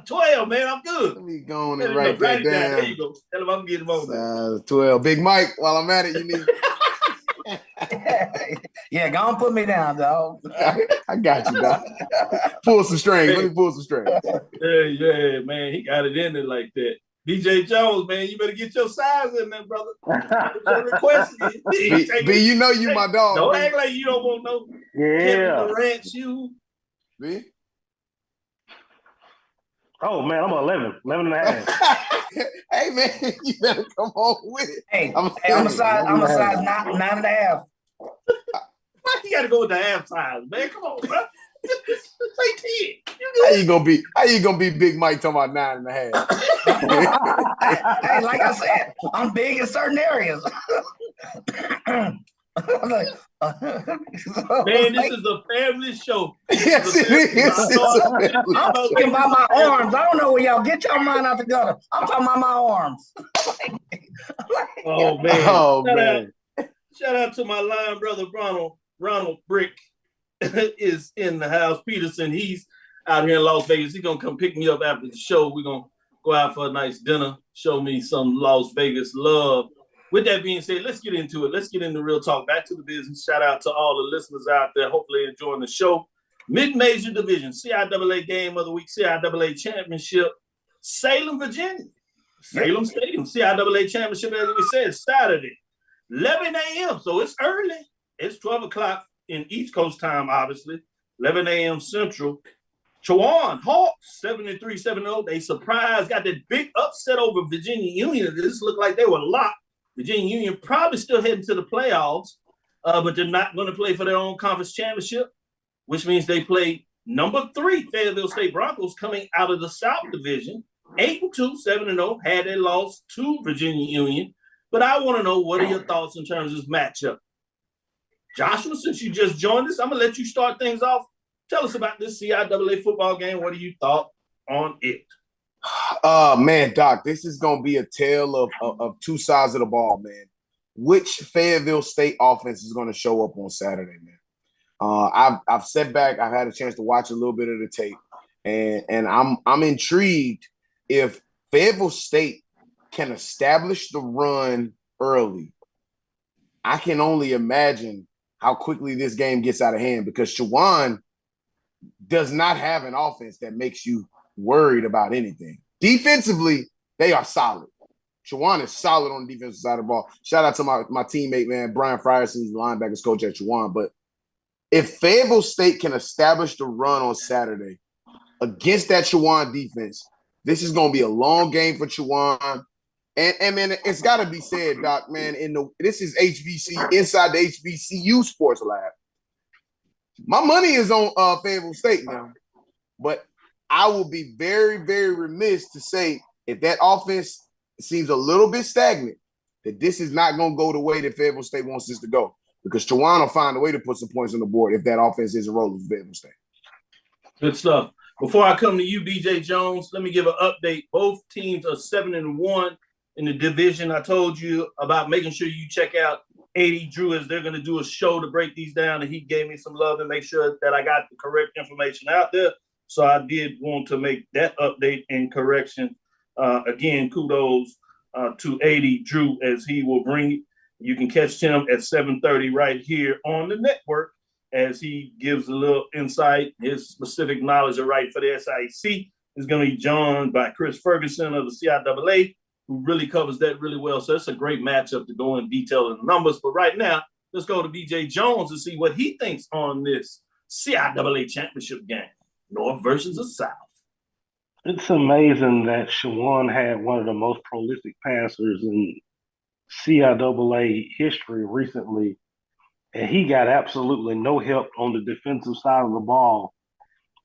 12, man. I'm good. Let me go on and write that down. There you go. Tell him I'm getting him over. Size 12. Big Mike, while I'm at it, you need. Yeah, go on, put me down, dog. I got you, dog. Pull some strings. Let me pull some strings. Yeah, man. He got it in there like that. BJ Jones, man, you better get your size in there, brother. Request it. B, you know you my dog. Don't B. act like you don't want no Kevin Durant shoe. B? Oh, man, I'm 11 and a half. Hey, man, you better come on with it. Hey, I'm a size 9.5. You got to go with the half size, man. Come on, bro. Say 10. How you gonna be Big Mike talking about 9.5? Hey, like I said, I'm big in certain areas. Man, this is a family show. Yes, it is. I'm talking about my arms. I don't know where y'all get your mind out the gutter. I'm talking about my arms. Oh man! Oh man! Shout out to my line brother Ronald Brick is in the house. Peterson, he's out here in Las Vegas. He's gonna come pick me up after the show. We're gonna go out for a nice dinner. Show me some Las Vegas love. With that being said, let's get into it. Let's get into real talk. Back to the business. Shout out to all the listeners out there. Hopefully enjoying the show. Mid-major division, CIAA game of the week, CIAA championship, Salem, Virginia. Salem Stadium, CIAA championship, as we said, Saturday, 11 a.m. So it's early. It's 12 o'clock in East Coast time, obviously. 11 a.m. Central. Chowan Hawks, 73-70. They surprised, got that big upset over Virginia Union. This looked like they were locked. Virginia Union probably still heading to the playoffs, but they're not going to play for their own conference championship, which means they play number 3, Fayetteville State Broncos, coming out of the South Division, 8-2, 7-0, had they lost to Virginia Union. But I want to know, what are your thoughts in terms of this matchup? Joshua, since you just joined us, I'm going to let you start things off. Tell us about this CIAA football game. What do you thought on it? Man, Doc, this is going to be a tale of two sides of the ball, man. Which Fayetteville State offense is going to show up on Saturday, man? I've sat back. I've had a chance to watch a little bit of the tape, and I'm intrigued if Fayetteville State can establish the run early. I can only imagine how quickly this game gets out of hand, because Chowan does not have an offense that makes you worried about anything. Defensively, they are solid. Chowan is solid on the defensive side of the ball. Shout out to my teammate, man, Brian Frierson, the linebackers coach at Chowan. But if Fayetteville State can establish the run on Saturday against that Chowan defense, this is going to be a long game for Chowan. And man, it's got to be said, Doc, man, this is HBC, inside the HBCU Sports Lab. My money is on Fayetteville State now, but I will be very, very remiss to say, if that offense seems a little bit stagnant, that this is not going to go the way that Fayetteville State wants this to go, because Chowan will find a way to put some points on the board if that offense isn't rolling for Fayetteville State. Good stuff. Before I come to you, BJ Jones, let me give an update. Both teams are 7-1 in the division. I told you about making sure you check out 80 Drew, as they're going to do a show to break these down, and he gave me some love and make sure that I got the correct information out there. So I did want to make that update and correction. Again, kudos to 80 Drew, as he will bring it. You can catch him at 7:30 right here on the network, as he gives a little insight. His specific knowledge of writing for the SIC is going to be joined by Chris Ferguson of the CIAA, who really covers that really well. So it's a great matchup to go in detail in the numbers. But right now, let's go to BJ Jones and see what he thinks on this CIAA championship game, North versus the South. It's amazing that Chowan had one of the most prolific passers in CIAA history recently, and he got absolutely no help on the defensive side of the ball.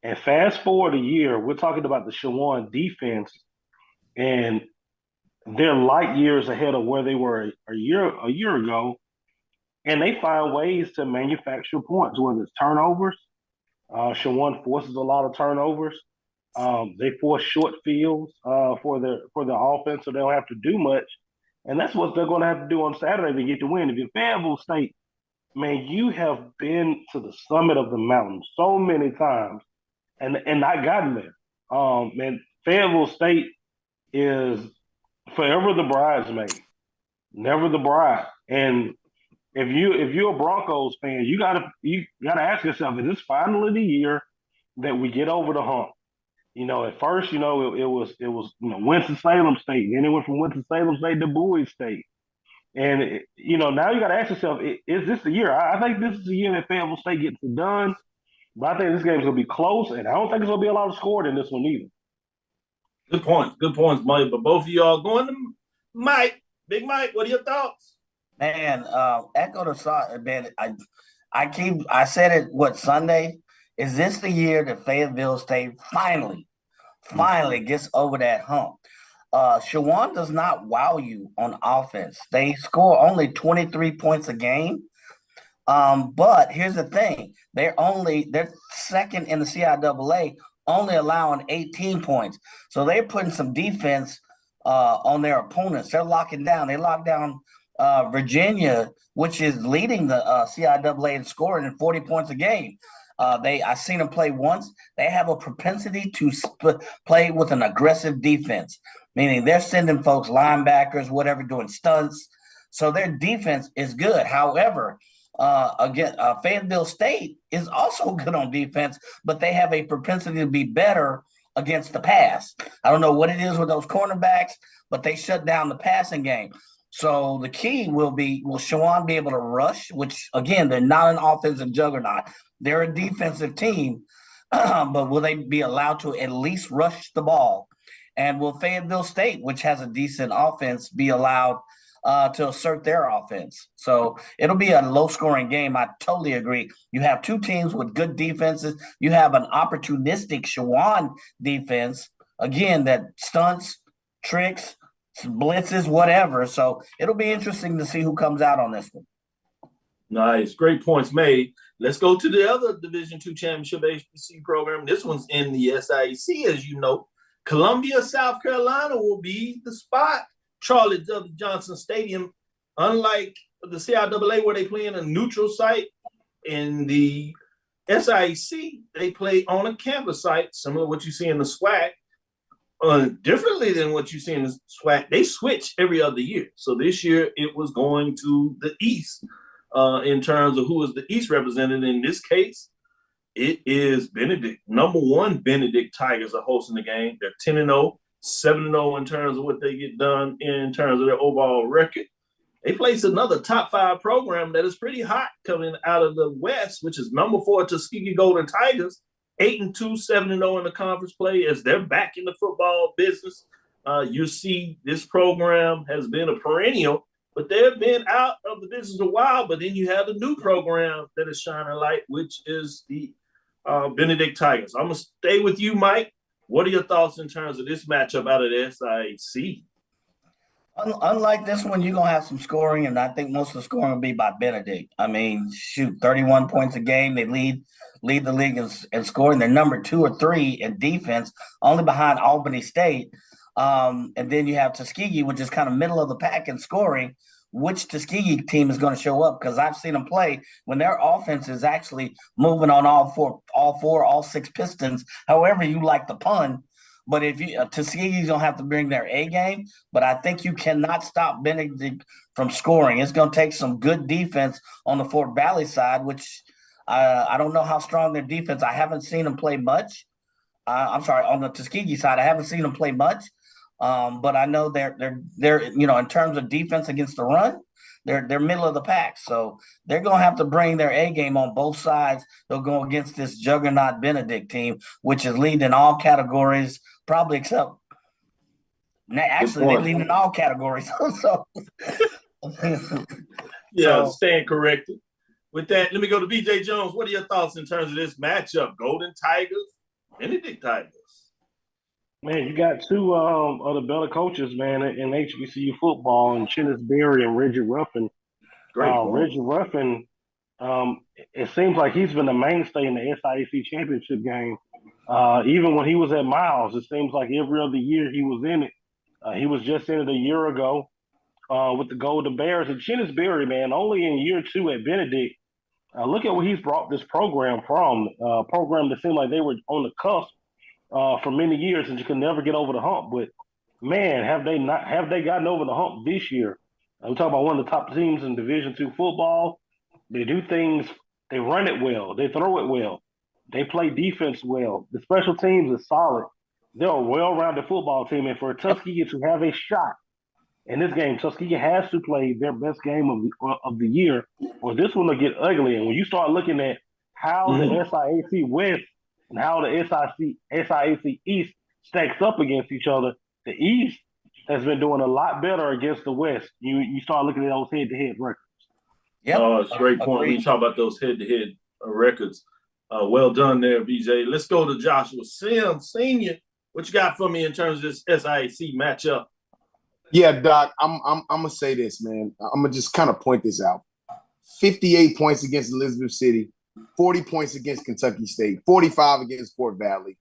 And fast forward a year, we're talking about the Chowan defense, and they're light years ahead of where they were a year ago, and they find ways to manufacture points, whether it's turnovers. Chowan forces a lot of turnovers. They force short fields for the offense, so they don't have to do much. And that's what they're going to have to do on Saturday to get the win. If you're Fayetteville State, man, you have been to the summit of the mountain so many times and not gotten there. Man, Fayetteville State is forever the bridesmaid, never the bride. And if you're a Broncos fan, you gotta ask yourself: is this finally the year that we get over the hump? At first, it was Winston-Salem State, then it went from Winston-Salem State to Bowie State, and now you got to ask yourself: is this the year? I think this is the year that Fayetteville State gets it done, but I think this game's gonna be close, and I don't think it's gonna be a lot of scoring in this one either. Good points, Mike. But both of y'all going to Mike, Big Mike. What are your thoughts? Man, echo the thought, man. I said it Sunday. Is this the year that Fayetteville State finally gets over that hump? Shawan does not wow you on offense. They score only 23 points a game. But here's the thing: they're second in the CIAA, only allowing 18 points. So they're putting some defense on their opponents. They're locking down. They locked down Virginia, which is leading the CIAA in scoring in 40 points a game. I've seen them play once. They have a propensity to play with an aggressive defense, meaning they're sending folks, linebackers, whatever, doing stunts. So their defense is good. However, Fayetteville State is also good on defense, but they have a propensity to be better against the pass. I don't know what it is with those cornerbacks, but they shut down the passing game. So the key will Shawan be able to rush, which, again, they're not an offensive juggernaut. They're a defensive team, but will they be allowed to at least rush the ball? And will Fayetteville State, which has a decent offense, be allowed to assert their offense? So it'll be a low-scoring game. I totally agree. You have two teams with good defenses. You have an opportunistic Shawan defense, again, that stunts, tricks, blitzes, whatever. So it'll be interesting to see who comes out on this one. Nice. Great points made. Let's go to the other Division II championship HBCU program. This one's in the SIAC, as you know. Columbia, South Carolina will be the spot. Charlie W. Johnson Stadium, unlike the CIAA where they play in a neutral site, in the SIAC, they play on a campus site, similar to what you see in the SWAC. Differently than what you see in the SWAC, they switch every other year. So this year it was going to the East in terms of who is the East represented. In this case, it is Benedict. Number one, Benedict Tigers are hosting the game. They're 10-0, 7-0 in terms of what they get done in terms of their overall record. They place another top 5 program that is pretty hot coming out of the West, which is number 4 Tuskegee Golden Tigers. 8-2, 7-0 in the conference play as they're back in the football business. You see this program has been a perennial, but they've been out of the business a while. But then you have a new program that is shining light, which is the Benedict Tigers. I'm going to stay with you, Mike. What are your thoughts in terms of this matchup out of the SIAC? Unlike this one, you're going to have some scoring, and I think most of the scoring will be by Benedict. 31 points a game. They lead the league in scoring. They're number 2 or 3 in defense, only behind Albany State. And then you have Tuskegee, which is kind of middle of the pack in scoring. Which Tuskegee team is going to show up? Because I've seen them play when their offense is actually moving on all 6 pistons, however you like the pun. But if Tuskegee's going to have to bring their A game, but I think you cannot stop Benedict from scoring. It's going to take some good defense on the Fort Valley side, which I don't know how strong their defense. I haven't seen them play much. On the Tuskegee side, I haven't seen them play much. But I know they're in terms of defense against the run, they're middle of the pack. So they're going to have to bring their A game on both sides. They'll go against this juggernaut Benedict team, which is leading in all categories, probably except actually they lead in all categories. Staying corrected. With that, let me go to BJ Jones. What are your thoughts in terms of this matchup? Golden Tigers, Benedict Tigers. Man, you got two of the better coaches, man, in HBCU football, and Chennis Berry and Reggie Ruffin. Reggie Ruffin, it seems like he's been a mainstay in the SIAC championship game. Even when he was at Miles, it seems like every other year he was in it. He was just in it a year ago with the Golden Bears. And Chennis Berry, man, only in year 2 at Benedict. Look at where he's brought this program from. A program that seemed like they were on the cusp for many years and you could never get over the hump. But man, have they gotten over the hump this year? We talk about one of the top teams in Division II football. They do things. They run it well. They throw it well. They play defense well. The special teams is solid. They're a well-rounded football team, and for Tuskegee to have a shot in this game, Tuskegee has to play their best game of the year, or this one will get ugly. And when you start looking at how the SIAC West and how the SIAC East stacks up against each other, the East has been doing a lot better against the West. You start looking at those head-to-head records. Yeah, it's a great point. When you talk about those head-to-head records, well done there, BJ. Let's go to Joshua Sims, Senior. What you got for me in terms of this SIAC matchup? Yeah, Doc, I'm gonna say this, man. I'm gonna just kind of point this out. 58 points against Elizabeth City, 40 points against Kentucky State, 45 against Fort Valley,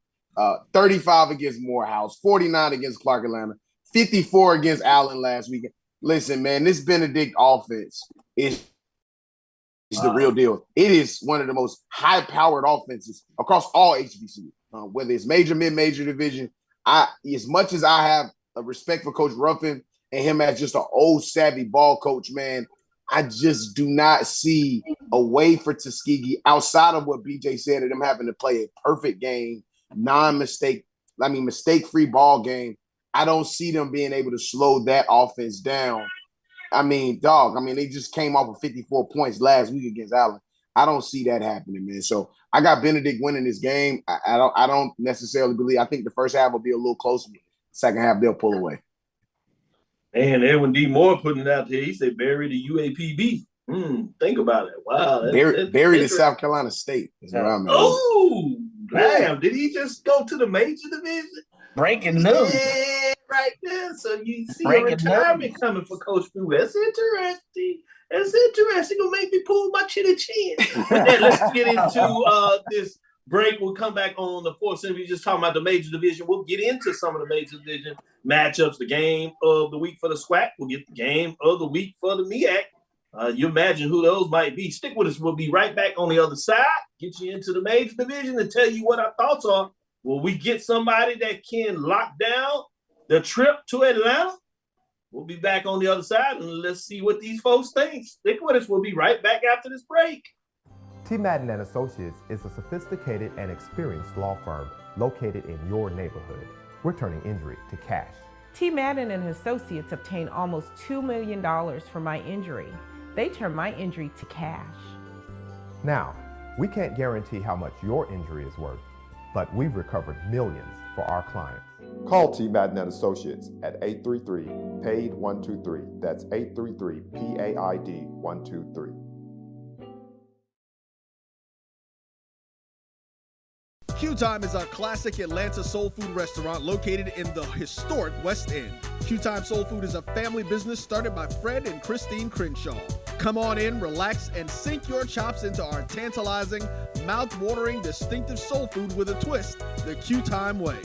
35 against Morehouse, 49 against Clark Atlanta, 54 against Allen last weekend. Listen, man, this Benedict offense is the real deal. It is one of the most high-powered offenses across all HBCU, whether it's major, mid-major division. As much as I have a respect for Coach Ruffin and him as just an old savvy ball coach, man, I just do not see a way for Tuskegee outside of what BJ said of them having to play a perfect game, mistake-free ball game. I don't see them being able to slow that offense down. They just came off of 54 points last week against Allen. I don't see that happening, man. So I got Benedict winning this game. I don't necessarily believe. I think the first half will be a little closer. Second half, they'll pull away. And Edwin D. Moore putting it out there. He said, bury the UAPB. Think about it. Wow. Bury the South Carolina State is where I'm at. Oh, damn. Did he just go to the major division? Breaking news. Yeah, right there. So you see a retirement coming for Coach Boo. That's interesting. Gonna make me pull my chin. And let's get into this break. We'll come back on the fourth center. We're just talking about the major division. We'll get into some of the major division matchups, the game of the week for the SWAC. We'll get the game of the week for the MEAC. You imagine who those might be. Stick with us. We'll be right back on the other side. Get you into the major division and tell you what our thoughts are. Will we get somebody that can lock down the trip to Atlanta? We'll be back on the other side, and let's see what these folks think. Stick with us. We'll be right back after this break. T. Madden and Associates is a sophisticated and experienced law firm located in your neighborhood. We're turning injury to cash. T. Madden and Associates obtained almost $2 million for my injury. They turned my injury to cash. Now, we can't guarantee how much your injury is worth, but we've recovered millions for our clients. Call T. Madden and Associates at 833-PAID-123. That's 833-PAID-123. Q Time is a classic Atlanta soul food restaurant located in the historic West End. Q Time Soul Food is a family business started by Fred and Christine Crenshaw. Come on in, relax, and sink your chops into our tantalizing, mouth-watering, distinctive soul food with a twist, the Q Time way.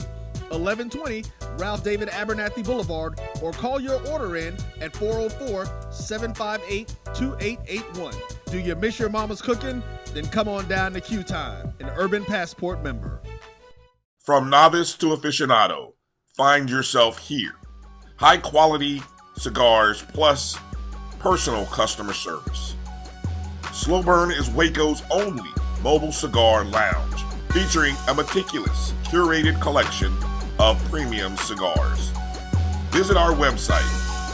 1120 Ralph David Abernathy Boulevard, or call your order in at 404-758-2881. Do you miss your mama's cooking? Then come on down to Q Time, an Urban Passport member. From novice to aficionado, find yourself here. High quality cigars plus personal customer service. Slow Burn is Waco's only mobile cigar lounge, featuring a meticulous, curated collection of premium cigars. Visit our website,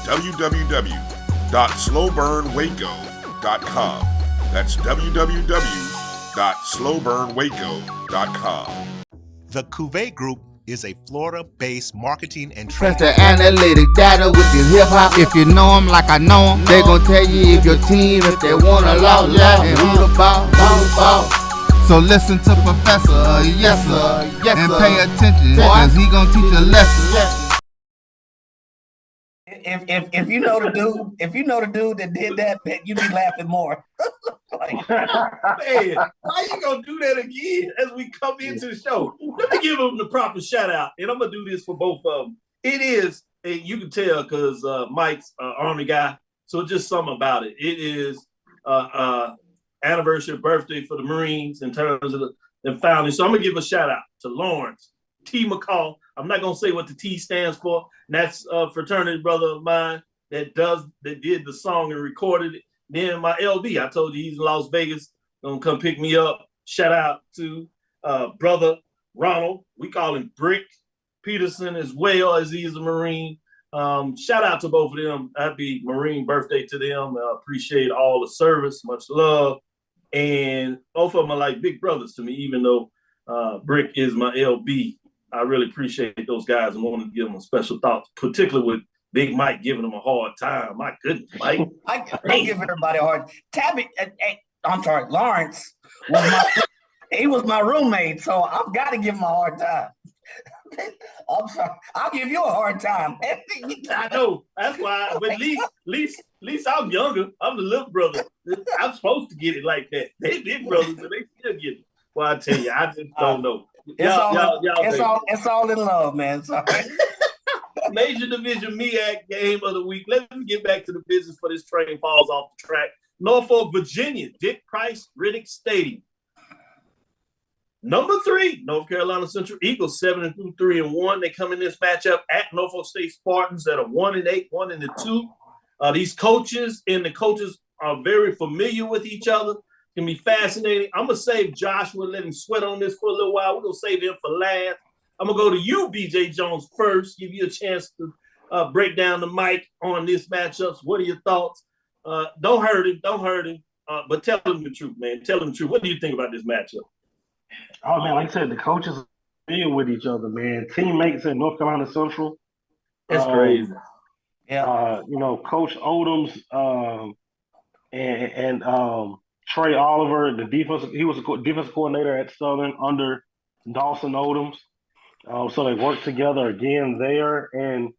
www.slowburnwaco.com. That's www.slowburnwaco.com. The Cavil Group is a Florida-based marketing and training. Press the analytic data with your hip-hop. If you know them like I know them, they gon' tell you if your team, if they want to law, and who the ball. So listen to Professor, yes sir, and pay attention, cause he gon' teach a lesson. If you know the dude that did that, you be laughing more. Man, why you gonna do that again as we come into the show? Let me give them the proper shout out, and I'm gonna do this for both of them. It is, and you can tell because Mike's Army guy, so just something about it. It is anniversary birthday for the Marines in terms of the founding. So I'm gonna give a shout out to Lawrence T. McCall. I'm not gonna say what the T stands for. And that's a fraternity brother of mine. that did the song and recorded it. Then my LB, I told you he's in Las Vegas, gonna come pick me up. Shout out to brother Ronald. We call him Brick Peterson as well, as he's a Marine. Shout out to both of them. Happy Marine birthday to them. I appreciate all the service. Much love. And both of them are like big brothers to me, even though Brick is my LB. I really appreciate those guys and want to give them a special thought, particularly with Big Mike giving them a hard time. My goodness, Mike. I give everybody a hard time. Lawrence was my roommate, so I've got to give him a hard time. I'm sorry. I'll give you a hard time. I know. That's why. But at least I'm younger. I'm the little brother. I'm supposed to get it like that. They big brothers, and they still get it. Well, I tell you, I just don't know. It's all in love, man. Sorry. Major Division MEAC game of the week. Let me get back to the business for this train falls off the track. Norfolk, Virginia, Dick Price Riddick Stadium. Number 3, North Carolina Central Eagles, 7-3-1. They come in this matchup at Norfolk State Spartans that are 1-8, 1-2. These coaches and the coaches are very familiar with each other. It's going to be fascinating. I'm going to save Joshua, let him sweat on this for a little while. We're going to save him for last. I'm going to go to you, BJ Jones, first, give you a chance to break down the mic on this matchup. What are your thoughts? Don't hurt him, but tell him the truth, man. Tell him the truth. What do you think about this matchup? Oh, man, like I said, the coaches are familiar with each other, man. Teammates at North Carolina Central. That's crazy. Yeah. Coach Odoms and Trey Oliver, he was a defensive coordinator at Southern under Dawson Odoms. So they worked together again there. And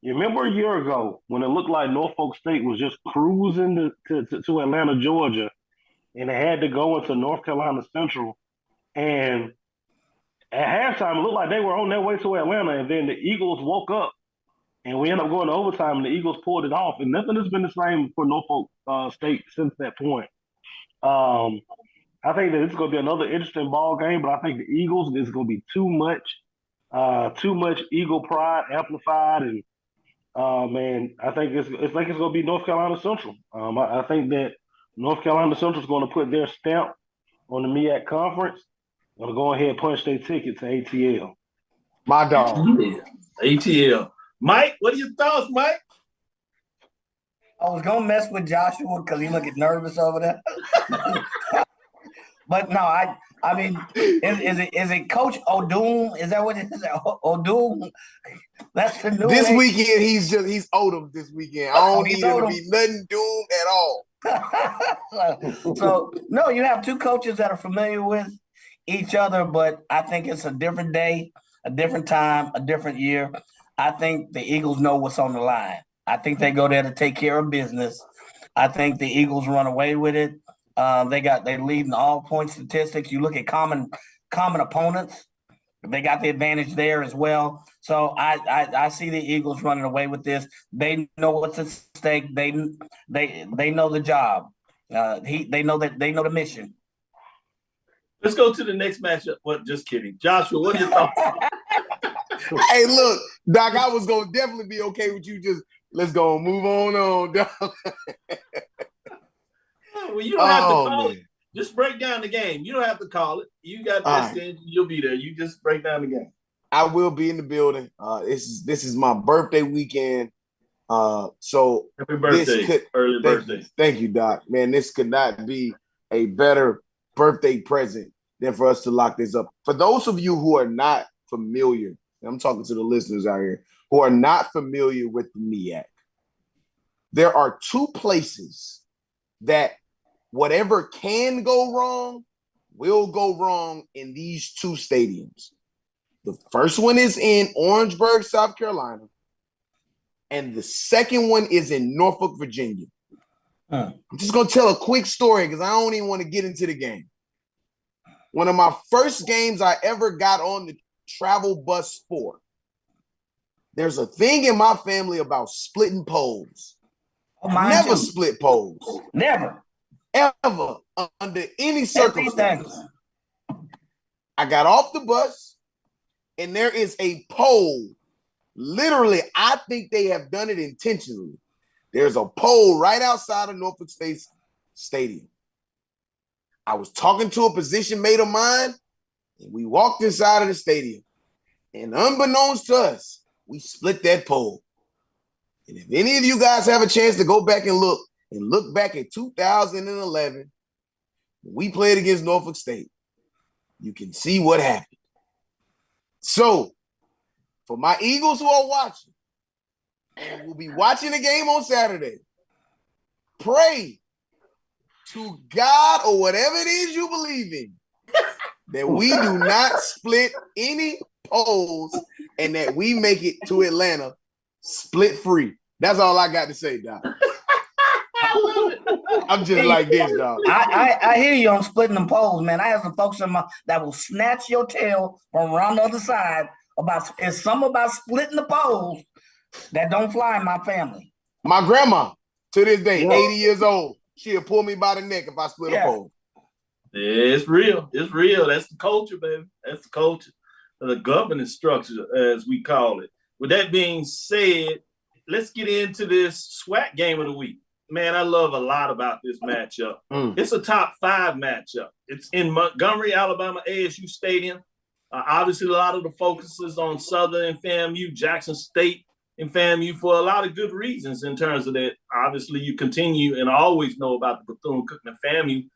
you remember a year ago when it looked like Norfolk State was just cruising to Atlanta, Georgia, and they had to go into North Carolina Central. And at halftime, it looked like they were on their way to Atlanta. And then the Eagles woke up, and we ended up going to overtime, and the Eagles pulled it off. And nothing has been the same for Norfolk State since that point. I think that it's going to be another interesting ball game, but I think the Eagles is going to be too much Eagle pride amplified, and man, I think it's going to be North Carolina Central. I think that North Carolina Central is going to put their stamp on the MEAC conference. Going to go ahead and punch their ticket to ATL. My dog. Yeah. ATL. Mike, what are your thoughts, Mike? I was going to mess with Joshua because he looking nervous over there. But no, I mean, is it Coach O'Doom? Is that what it is? O'Doom? That's the new This weekend, he's Odom this weekend. I don't need him to be nothing Doom at all. So, no, you have two coaches that are familiar with each other, but I think it's a different day, a different time, a different year. I think the Eagles know what's on the line. I think they go there to take care of business. I think the Eagles run away with it. They lead in all point statistics. You look at common opponents, they got the advantage there as well. So I see the Eagles running away with this. They know what's at stake. They know the job. They know the mission. Let's go to the next matchup. What? Just kidding, Joshua. What are your thoughts? Hey, look, Doc. I was gonna definitely be okay with you. Just let's go move on, Doc. Well, you don't have to call it. Just break down the game. You don't have to call it. You got this, and you'll be there. You just break down the game. I will be in the building. This is my birthday weekend. So happy birthday, early birthday. Thank you, Doc. Man, this could not be a better birthday present than for us to lock this up. For those of you who are not familiar, I'm talking to the listeners out here who are not familiar with the MEAC, there are two places that whatever can go wrong will go wrong in these two stadiums. The first one is in Orangeburg, South Carolina, and the second one is in Norfolk, Virginia. I'm just going to tell a quick story because I don't even want to get into the game. One of my first games I ever got on the travel bus for, there's a thing in my family about splitting poles. I never split poles. Never. Ever. Under any circumstance. I got off the bus, and there is a pole. Literally, I think they have done it intentionally. There's a pole right outside of Norfolk State Stadium. I was talking to a position mate of mine, and we walked inside of the stadium. And unbeknownst to us, we split that pole. And if any of you guys have a chance to go back and look back at 2011, when we played against Norfolk State, you can see what happened. So, for my Eagles who are watching, and will be watching the game on Saturday, pray to God or whatever it is you believe in that we do not split any poles and that we make it to Atlanta split free. That's all I got to say, Doc. I'm just like this, dog. I hear you on splitting them poles, man. I have some folks that will snatch your tail from around the other side. It's something about splitting the poles that don't fly in my family. My grandma, to this day, 80 years old, she'll pull me by the neck if I split a pole. Yeah, it's real. It's real. That's the culture, baby. That's the culture. The governance structure, as we call it. With that being said, let's get into this SWAC game of the week. Man, I love a lot about this matchup. It's a top 5 matchup. It's in Montgomery, Alabama, ASU Stadium. Obviously, a lot of the focus is on Southern and FAMU, Jackson State and FAMU for a lot of good reasons in terms of that. Obviously, you continue and always know about the Bethune-Cookman and FAMU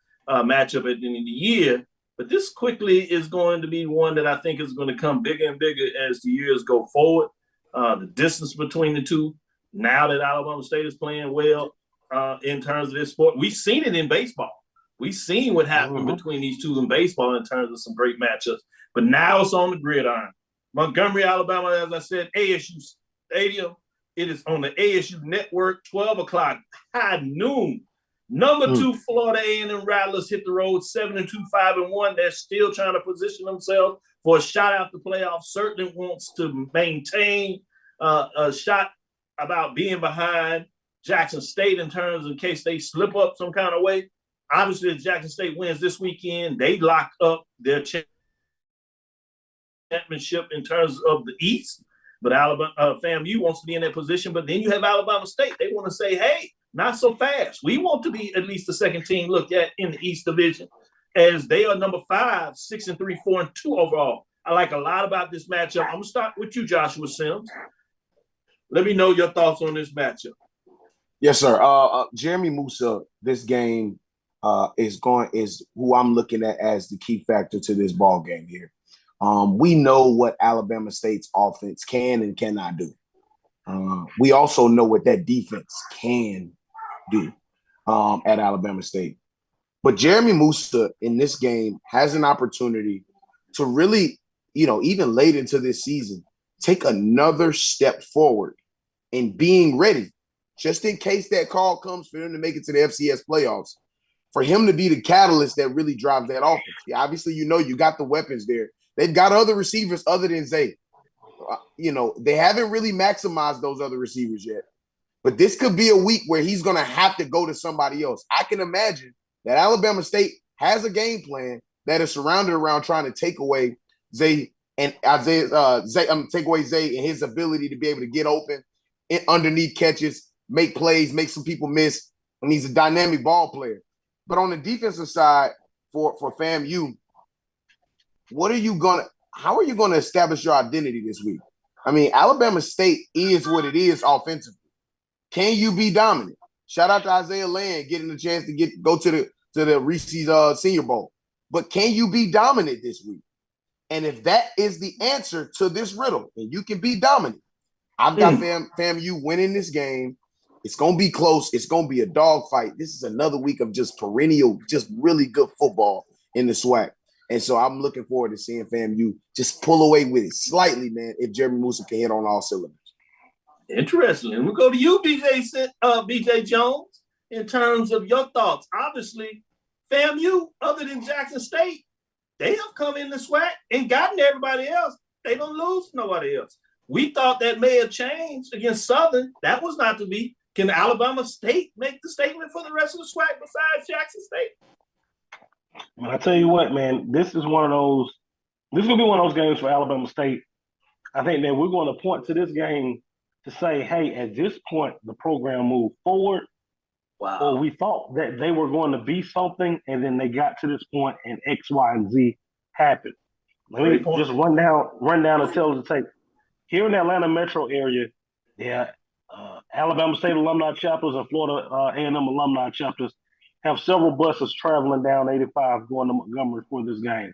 matchup at the end of the year. But this quickly is going to be one that I think is going to come bigger and bigger as the years go forward. The distance between the two, now that Alabama State is playing well in terms of this sport. We've seen it in baseball. We've seen what happened between these two in baseball in terms of some great matchups. But now it's on the gridiron. Montgomery, Alabama, as I said, ASU Stadium. It is on the ASU Network, 12 o'clock, high noon. Number 2, Florida A&M Rattlers hit the road 7-2, 5-1. They're still trying to position themselves for a shot out the playoffs. Certainly wants to maintain a shot about being behind Jackson State in terms in case they slip up some kind of way. Obviously, if Jackson State wins this weekend, they lock up their championship in terms of the East. But Alabama FAMU wants to be in that position. But then you have Alabama State. They want to say, hey, not so fast. We want to be at least the second team looked at in the East Division, as they are number 5, 6-3, 4-2 overall. I like a lot about this matchup. I'm going to start with you, Joshua Sims. Let me know your thoughts on this matchup. Yes, sir. Jeremy Musa, this game is who I'm looking at as the key factor to this ball game here. We know what Alabama State's offense can and cannot do. We also know what that defense can do at Alabama State. But Jeremy Musa in this game has an opportunity to really, even late into this season, take another step forward in being ready, just in case that call comes for him to make it to the FCS playoffs, for him to be the catalyst that really drives that offense. Yeah, obviously, you got the weapons there. They've got other receivers other than Zay. They haven't really maximized those other receivers yet. But this could be a week where he's going to have to go to somebody else. I can imagine that Alabama State has a game plan that is surrounded around trying to take away Zay and take away Zay and his ability to be able to get open underneath catches, make plays, make some people miss, and he's a dynamic ball player. But on the defensive side for FAMU, how are you going to establish your identity this week? I mean, Alabama State is what it is offensively. Can you be dominant? Shout out to Isaiah Land getting the chance to go to the Reese's Senior Bowl. But can you be dominant this week? And if that is the answer to this riddle, and you can be dominant, I've got FAMU winning this game. It's going to be close. It's going to be a dogfight. This is another week of just perennial, just really good football in the SWAC. And so I'm looking forward to seeing FAMU just pull away with it slightly, man, if Jeremy Musa can hit on all cylinders. Interesting. And we'll go to you, BJ Jones, in terms of your thoughts. Obviously, FAMU, other than Jackson State, they have come in the SWAC and gotten everybody else. They don't lose to nobody else. We thought that may have changed against Southern. That was not to be. Can Alabama State make the statement for the rest of the SWAC besides Jackson State? Well, I tell you what, man, this is going to be one of those games for Alabama State. I think that we're going to point to this game to say, hey, at this point, the program moved forward. Wow. Or we thought that they were going to be something, and then they got to this point, and X, Y, and Z happened. Let me just run down and tell the tape. Here in the Atlanta metro area, Alabama State alumni chapters and Florida A&M alumni chapters have several buses traveling down 85 going to Montgomery for this game.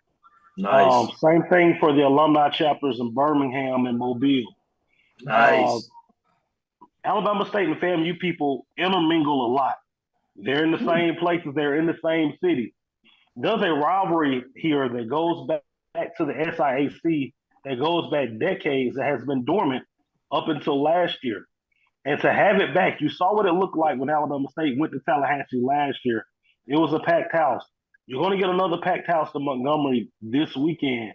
Nice. Same thing for the alumni chapters in Birmingham and Mobile. Nice. Alabama State and FAMU people intermingle a lot. They're in the same places. They're in the same city. There's a rivalry here that goes back to the SIAC, that goes back decades, that has been dormant up until last year. And to have it back, you saw what it looked like when Alabama State went to Tallahassee last year. It was a packed house. You're going to get another packed house to Montgomery this weekend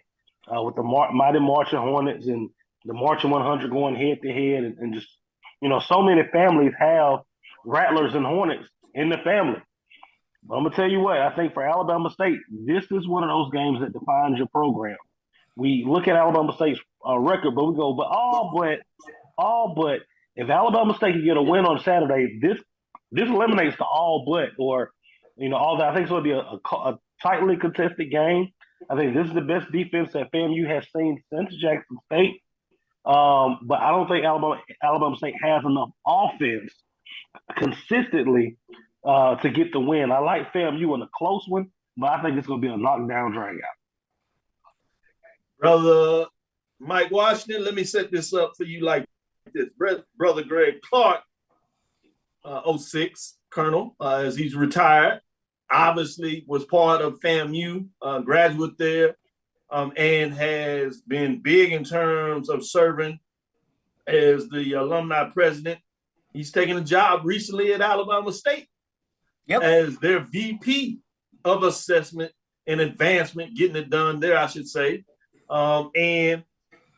with the mighty Marching Hornets and the Marching 100 going head-to-head and just, so many families have Rattlers and Hornets in the family. But I'm going to tell you what, I think for Alabama State, this is one of those games that defines your program. We look at Alabama State's record, but we go, but if Alabama State can get a win on Saturday, this eliminates the all but, or, all that. I think it's going to be a tightly contested game. I think this is the best defense that FAMU has seen since Jackson State. But I don't think Alabama State has enough offense consistently to get the win. I like FAMU in a close one, but I think it's going to be a knockdown drag out. Brother Mike Washington, let me set this up for you like this. Brother Greg Clark, 06 Colonel, as he's retired, obviously was part of FAMU, graduate there, and has been big in terms of serving as the alumni president. He's taken a job recently at Alabama State as their VP of assessment and advancement, getting it done there, I should say. And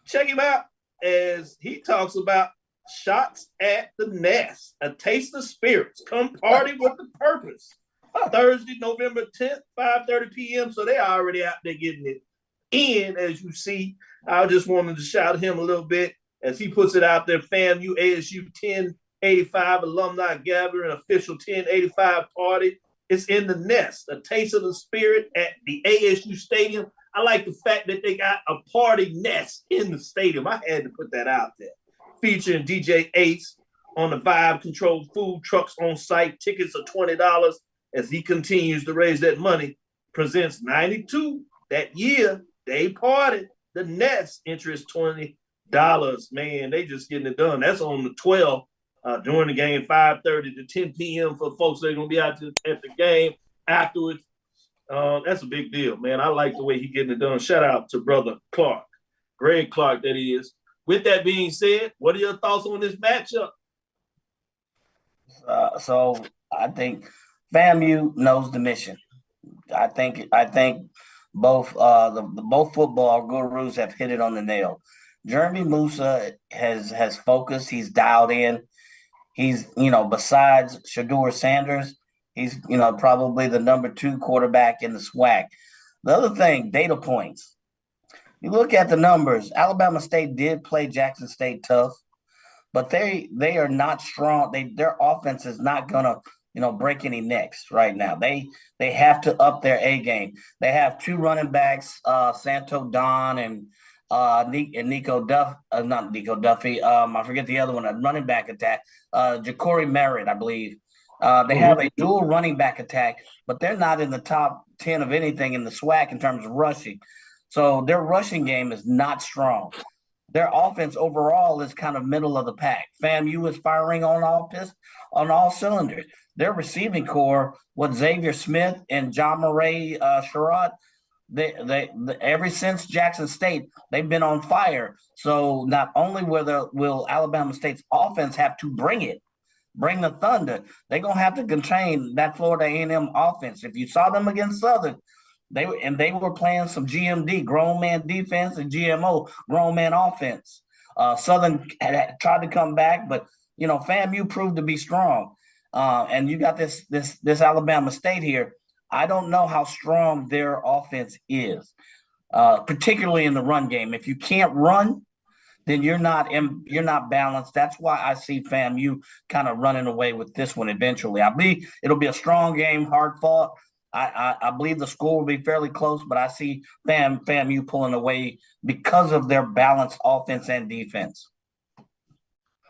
check him out as he talks about shots at the nest, a taste of spirits. Come party with the purpose. Thursday, November 10th, 5:30 p.m. So they're already out there getting it in, as you see. I just wanted to shout him a little bit as he puts it out there. FAMU ASU 1085 alumni gathering, official 1085 party. It's in the nest, a taste of the spirit at the ASU stadium. I like the fact that they got a party nest in the stadium. I had to put that out there. Featuring DJ Ace on the Vibe Controlled food trucks on site. Tickets are $20 as he continues to raise that money. Presents 92 that year. They party. The nest interest $20. Man, they just getting it done. That's on the 12th during the game, 5:30 to 10 p.m. for folks that are going to be out at the game afterwards. That's a big deal, man. I like the way he getting it done. Shout out to Brother Clark, Greg Clark, that is. With that being said, what are your thoughts on this matchup? So I think FAMU knows the mission. I think both both football gurus have hit it on the nail. Jeremy Musa has focused. He's dialed in. He's, besides Shedeur Sanders, he's, probably the number 2 quarterback in the SWAC. The other thing, data points. You look at the numbers. Alabama State did play Jackson State tough, but they are not strong. Their offense is not gonna, break any necks right now. They have to up their A game. They have 2 running backs, Santo Don and Nico Duff, not Nico Duffy. I forget the other one. A running back attack, Ja'Cory Merritt, I believe. They have a dual running back attack, but they're not in the top 10 of anything in the SWAC in terms of rushing. So their rushing game is not strong. Their offense overall is kind of middle of the pack. FAMU is firing on all cylinders. Their receiving core, with Xavier Smith and John Murray Sherrod, they ever since Jackson State, they've been on fire. So not only will Alabama State's offense have to bring the thunder, they're gonna have to contain that Florida A&M offense. If you saw them against Southern, they were playing some GMD, grown man defense, and GMO, grown man offense. Southern had tried to come back, but FAMU proved to be strong. And you got this Alabama State here. I don't know how strong their offense is, particularly in the run game. If you can't run, then you're not balanced. That's why I see FAMU kind of running away with this one eventually. I believe it'll be a strong game, hard fought. I believe the score will be fairly close, but I see FAMU pulling away because of their balanced offense and defense.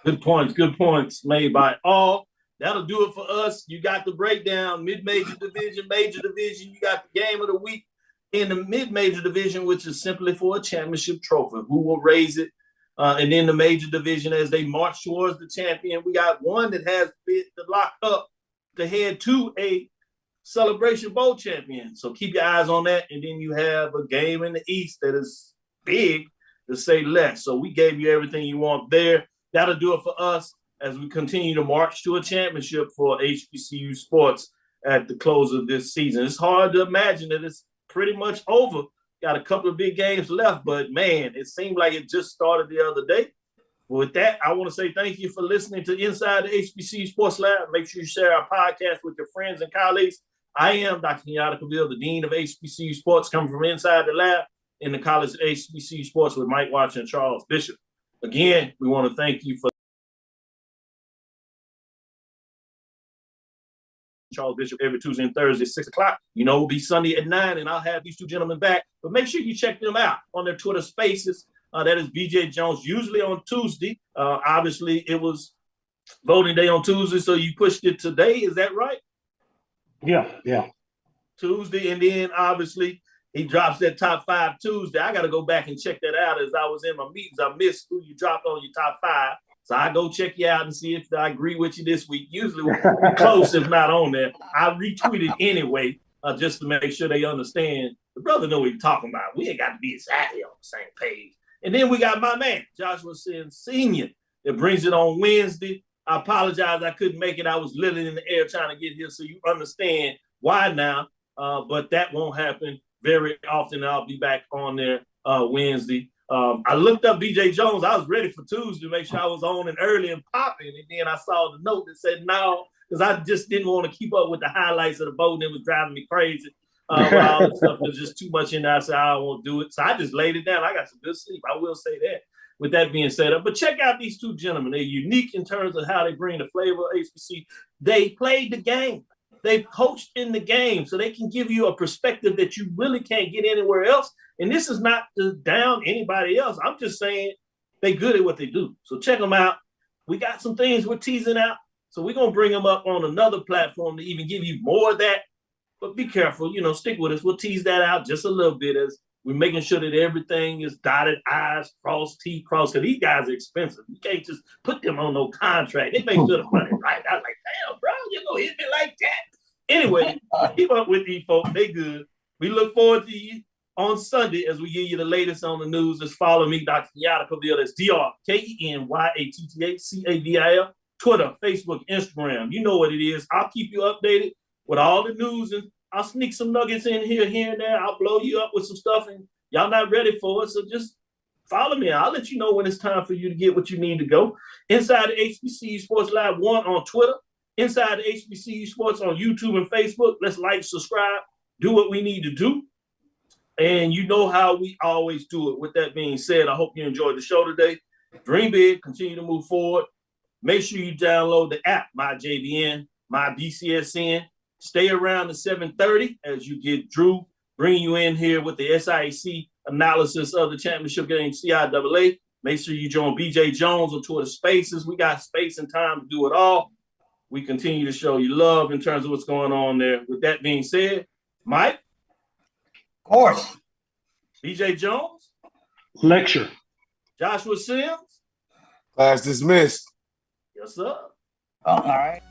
Good points made by all. That'll do it for us. You got the breakdown, mid-major division, major division. You got the game of the week in the mid-major division, which is simply for a championship trophy. Who will raise it? And then the major division, as they march towards the champion, we got one that has been locked up to head to a Celebration Bowl champion. So keep your eyes on that. And then you have a game in the East that is big, to say less. So we gave you everything you want there. That'll do it for us as we continue to march to a championship for HBCU sports at the close of this season. It's hard to imagine that it's pretty much over. Got a couple of big games left, but man, it seemed like it just started the other day. With that, I want to say thank you for listening to Inside the HBCU Sports Lab. Make sure you share our podcast with your friends and colleagues. I am Dr. Kenyatta, the Dean of HBCU Sports, coming from inside the lab in the College of HBCU Sports with Mike Watson and Charles Bishop. Again, we want to thank you for Charles Bishop every Tuesday and Thursday at 6 o'clock. It'll be Sunday at 9, and I'll have these two gentlemen back. But make sure you check them out on their Twitter Spaces. That is BJ Jones, usually on Tuesday. Obviously, it was voting day on Tuesday, so you pushed it today. Is that right? Yeah. Tuesday, and then obviously he drops that top 5 Tuesday. I got to go back and check that out. As I was in my meetings, I missed who you dropped on your top 5. So I go check you out and see if I agree with you this week. Usually we're close, if not on there. I retweet it anyway, just to make sure they understand. The brother know what he's talking about. We ain't got to be exactly on the same page. And then we got my man, Joshua Sims Sr., that brings it on Wednesday. I apologize I couldn't make it. I was literally in the air trying to get here, so you understand why now. But that won't happen very often. I'll be back on there Wednesday. I looked up BJ Jones. I was ready for Tuesday to make sure I was on and early and popping. And then I saw the note that said no, because I just didn't want to keep up with the highlights of the vote. It was driving me crazy. All the stuff was just too much in there. I said, I won't do it. So I just laid it down. I got some good sleep. I will say that. With that being said, but check out these two gentlemen. They're unique in terms of how they bring the flavor of HBC. They played the game. They've coached in the game, so they can give you a perspective that you really can't get anywhere else. And this is not to down anybody else. I'm just saying they're good at what they do. So check them out. We got some things we're teasing out. So we're going to bring them up on another platform to even give you more of that. But be careful, stick with us. We'll tease that out just a little bit as we're making sure that everything is dotted I's, crossed T, crossed. Because these guys are expensive. You can't just put them on no contract. They make sure the money right. I was like, damn, bro, you going to hit me like that? Anyway, keep up with these folks. They good. We look forward to you on Sunday as we give you the latest on the news. Just follow me, Dr. Kenyatta Cavil. That's DrKenyattCavil. Twitter, Facebook, Instagram. You know what it is. I'll keep you updated with all the news, and I'll sneak some nuggets in here and there. I'll blow you up with some stuff, and y'all not ready for it. So just follow me. I'll let you know when it's time for you to get what you need to go. Inside the HBCU Sports Live 1 on Twitter. Inside the HBCU Sports on YouTube and Facebook. Let's like, subscribe, do what we need to do. And you know how we always do it. With that being said, I hope you enjoyed the show today. Dream big, continue to move forward. Make sure you download the app, My JVN, My BCSN. Stay around the 7:30 as you get Drew bringing you in here with the SIAC analysis of the championship game, CIAA. Make sure you join BJ Jones on Twitter Spaces. We got space and time to do it all. We continue to show you love in terms of what's going on there. With that being said, Mike? Of course. BJ Jones? Lecture. Joshua Sims? Class dismissed. Yes, sir. All right.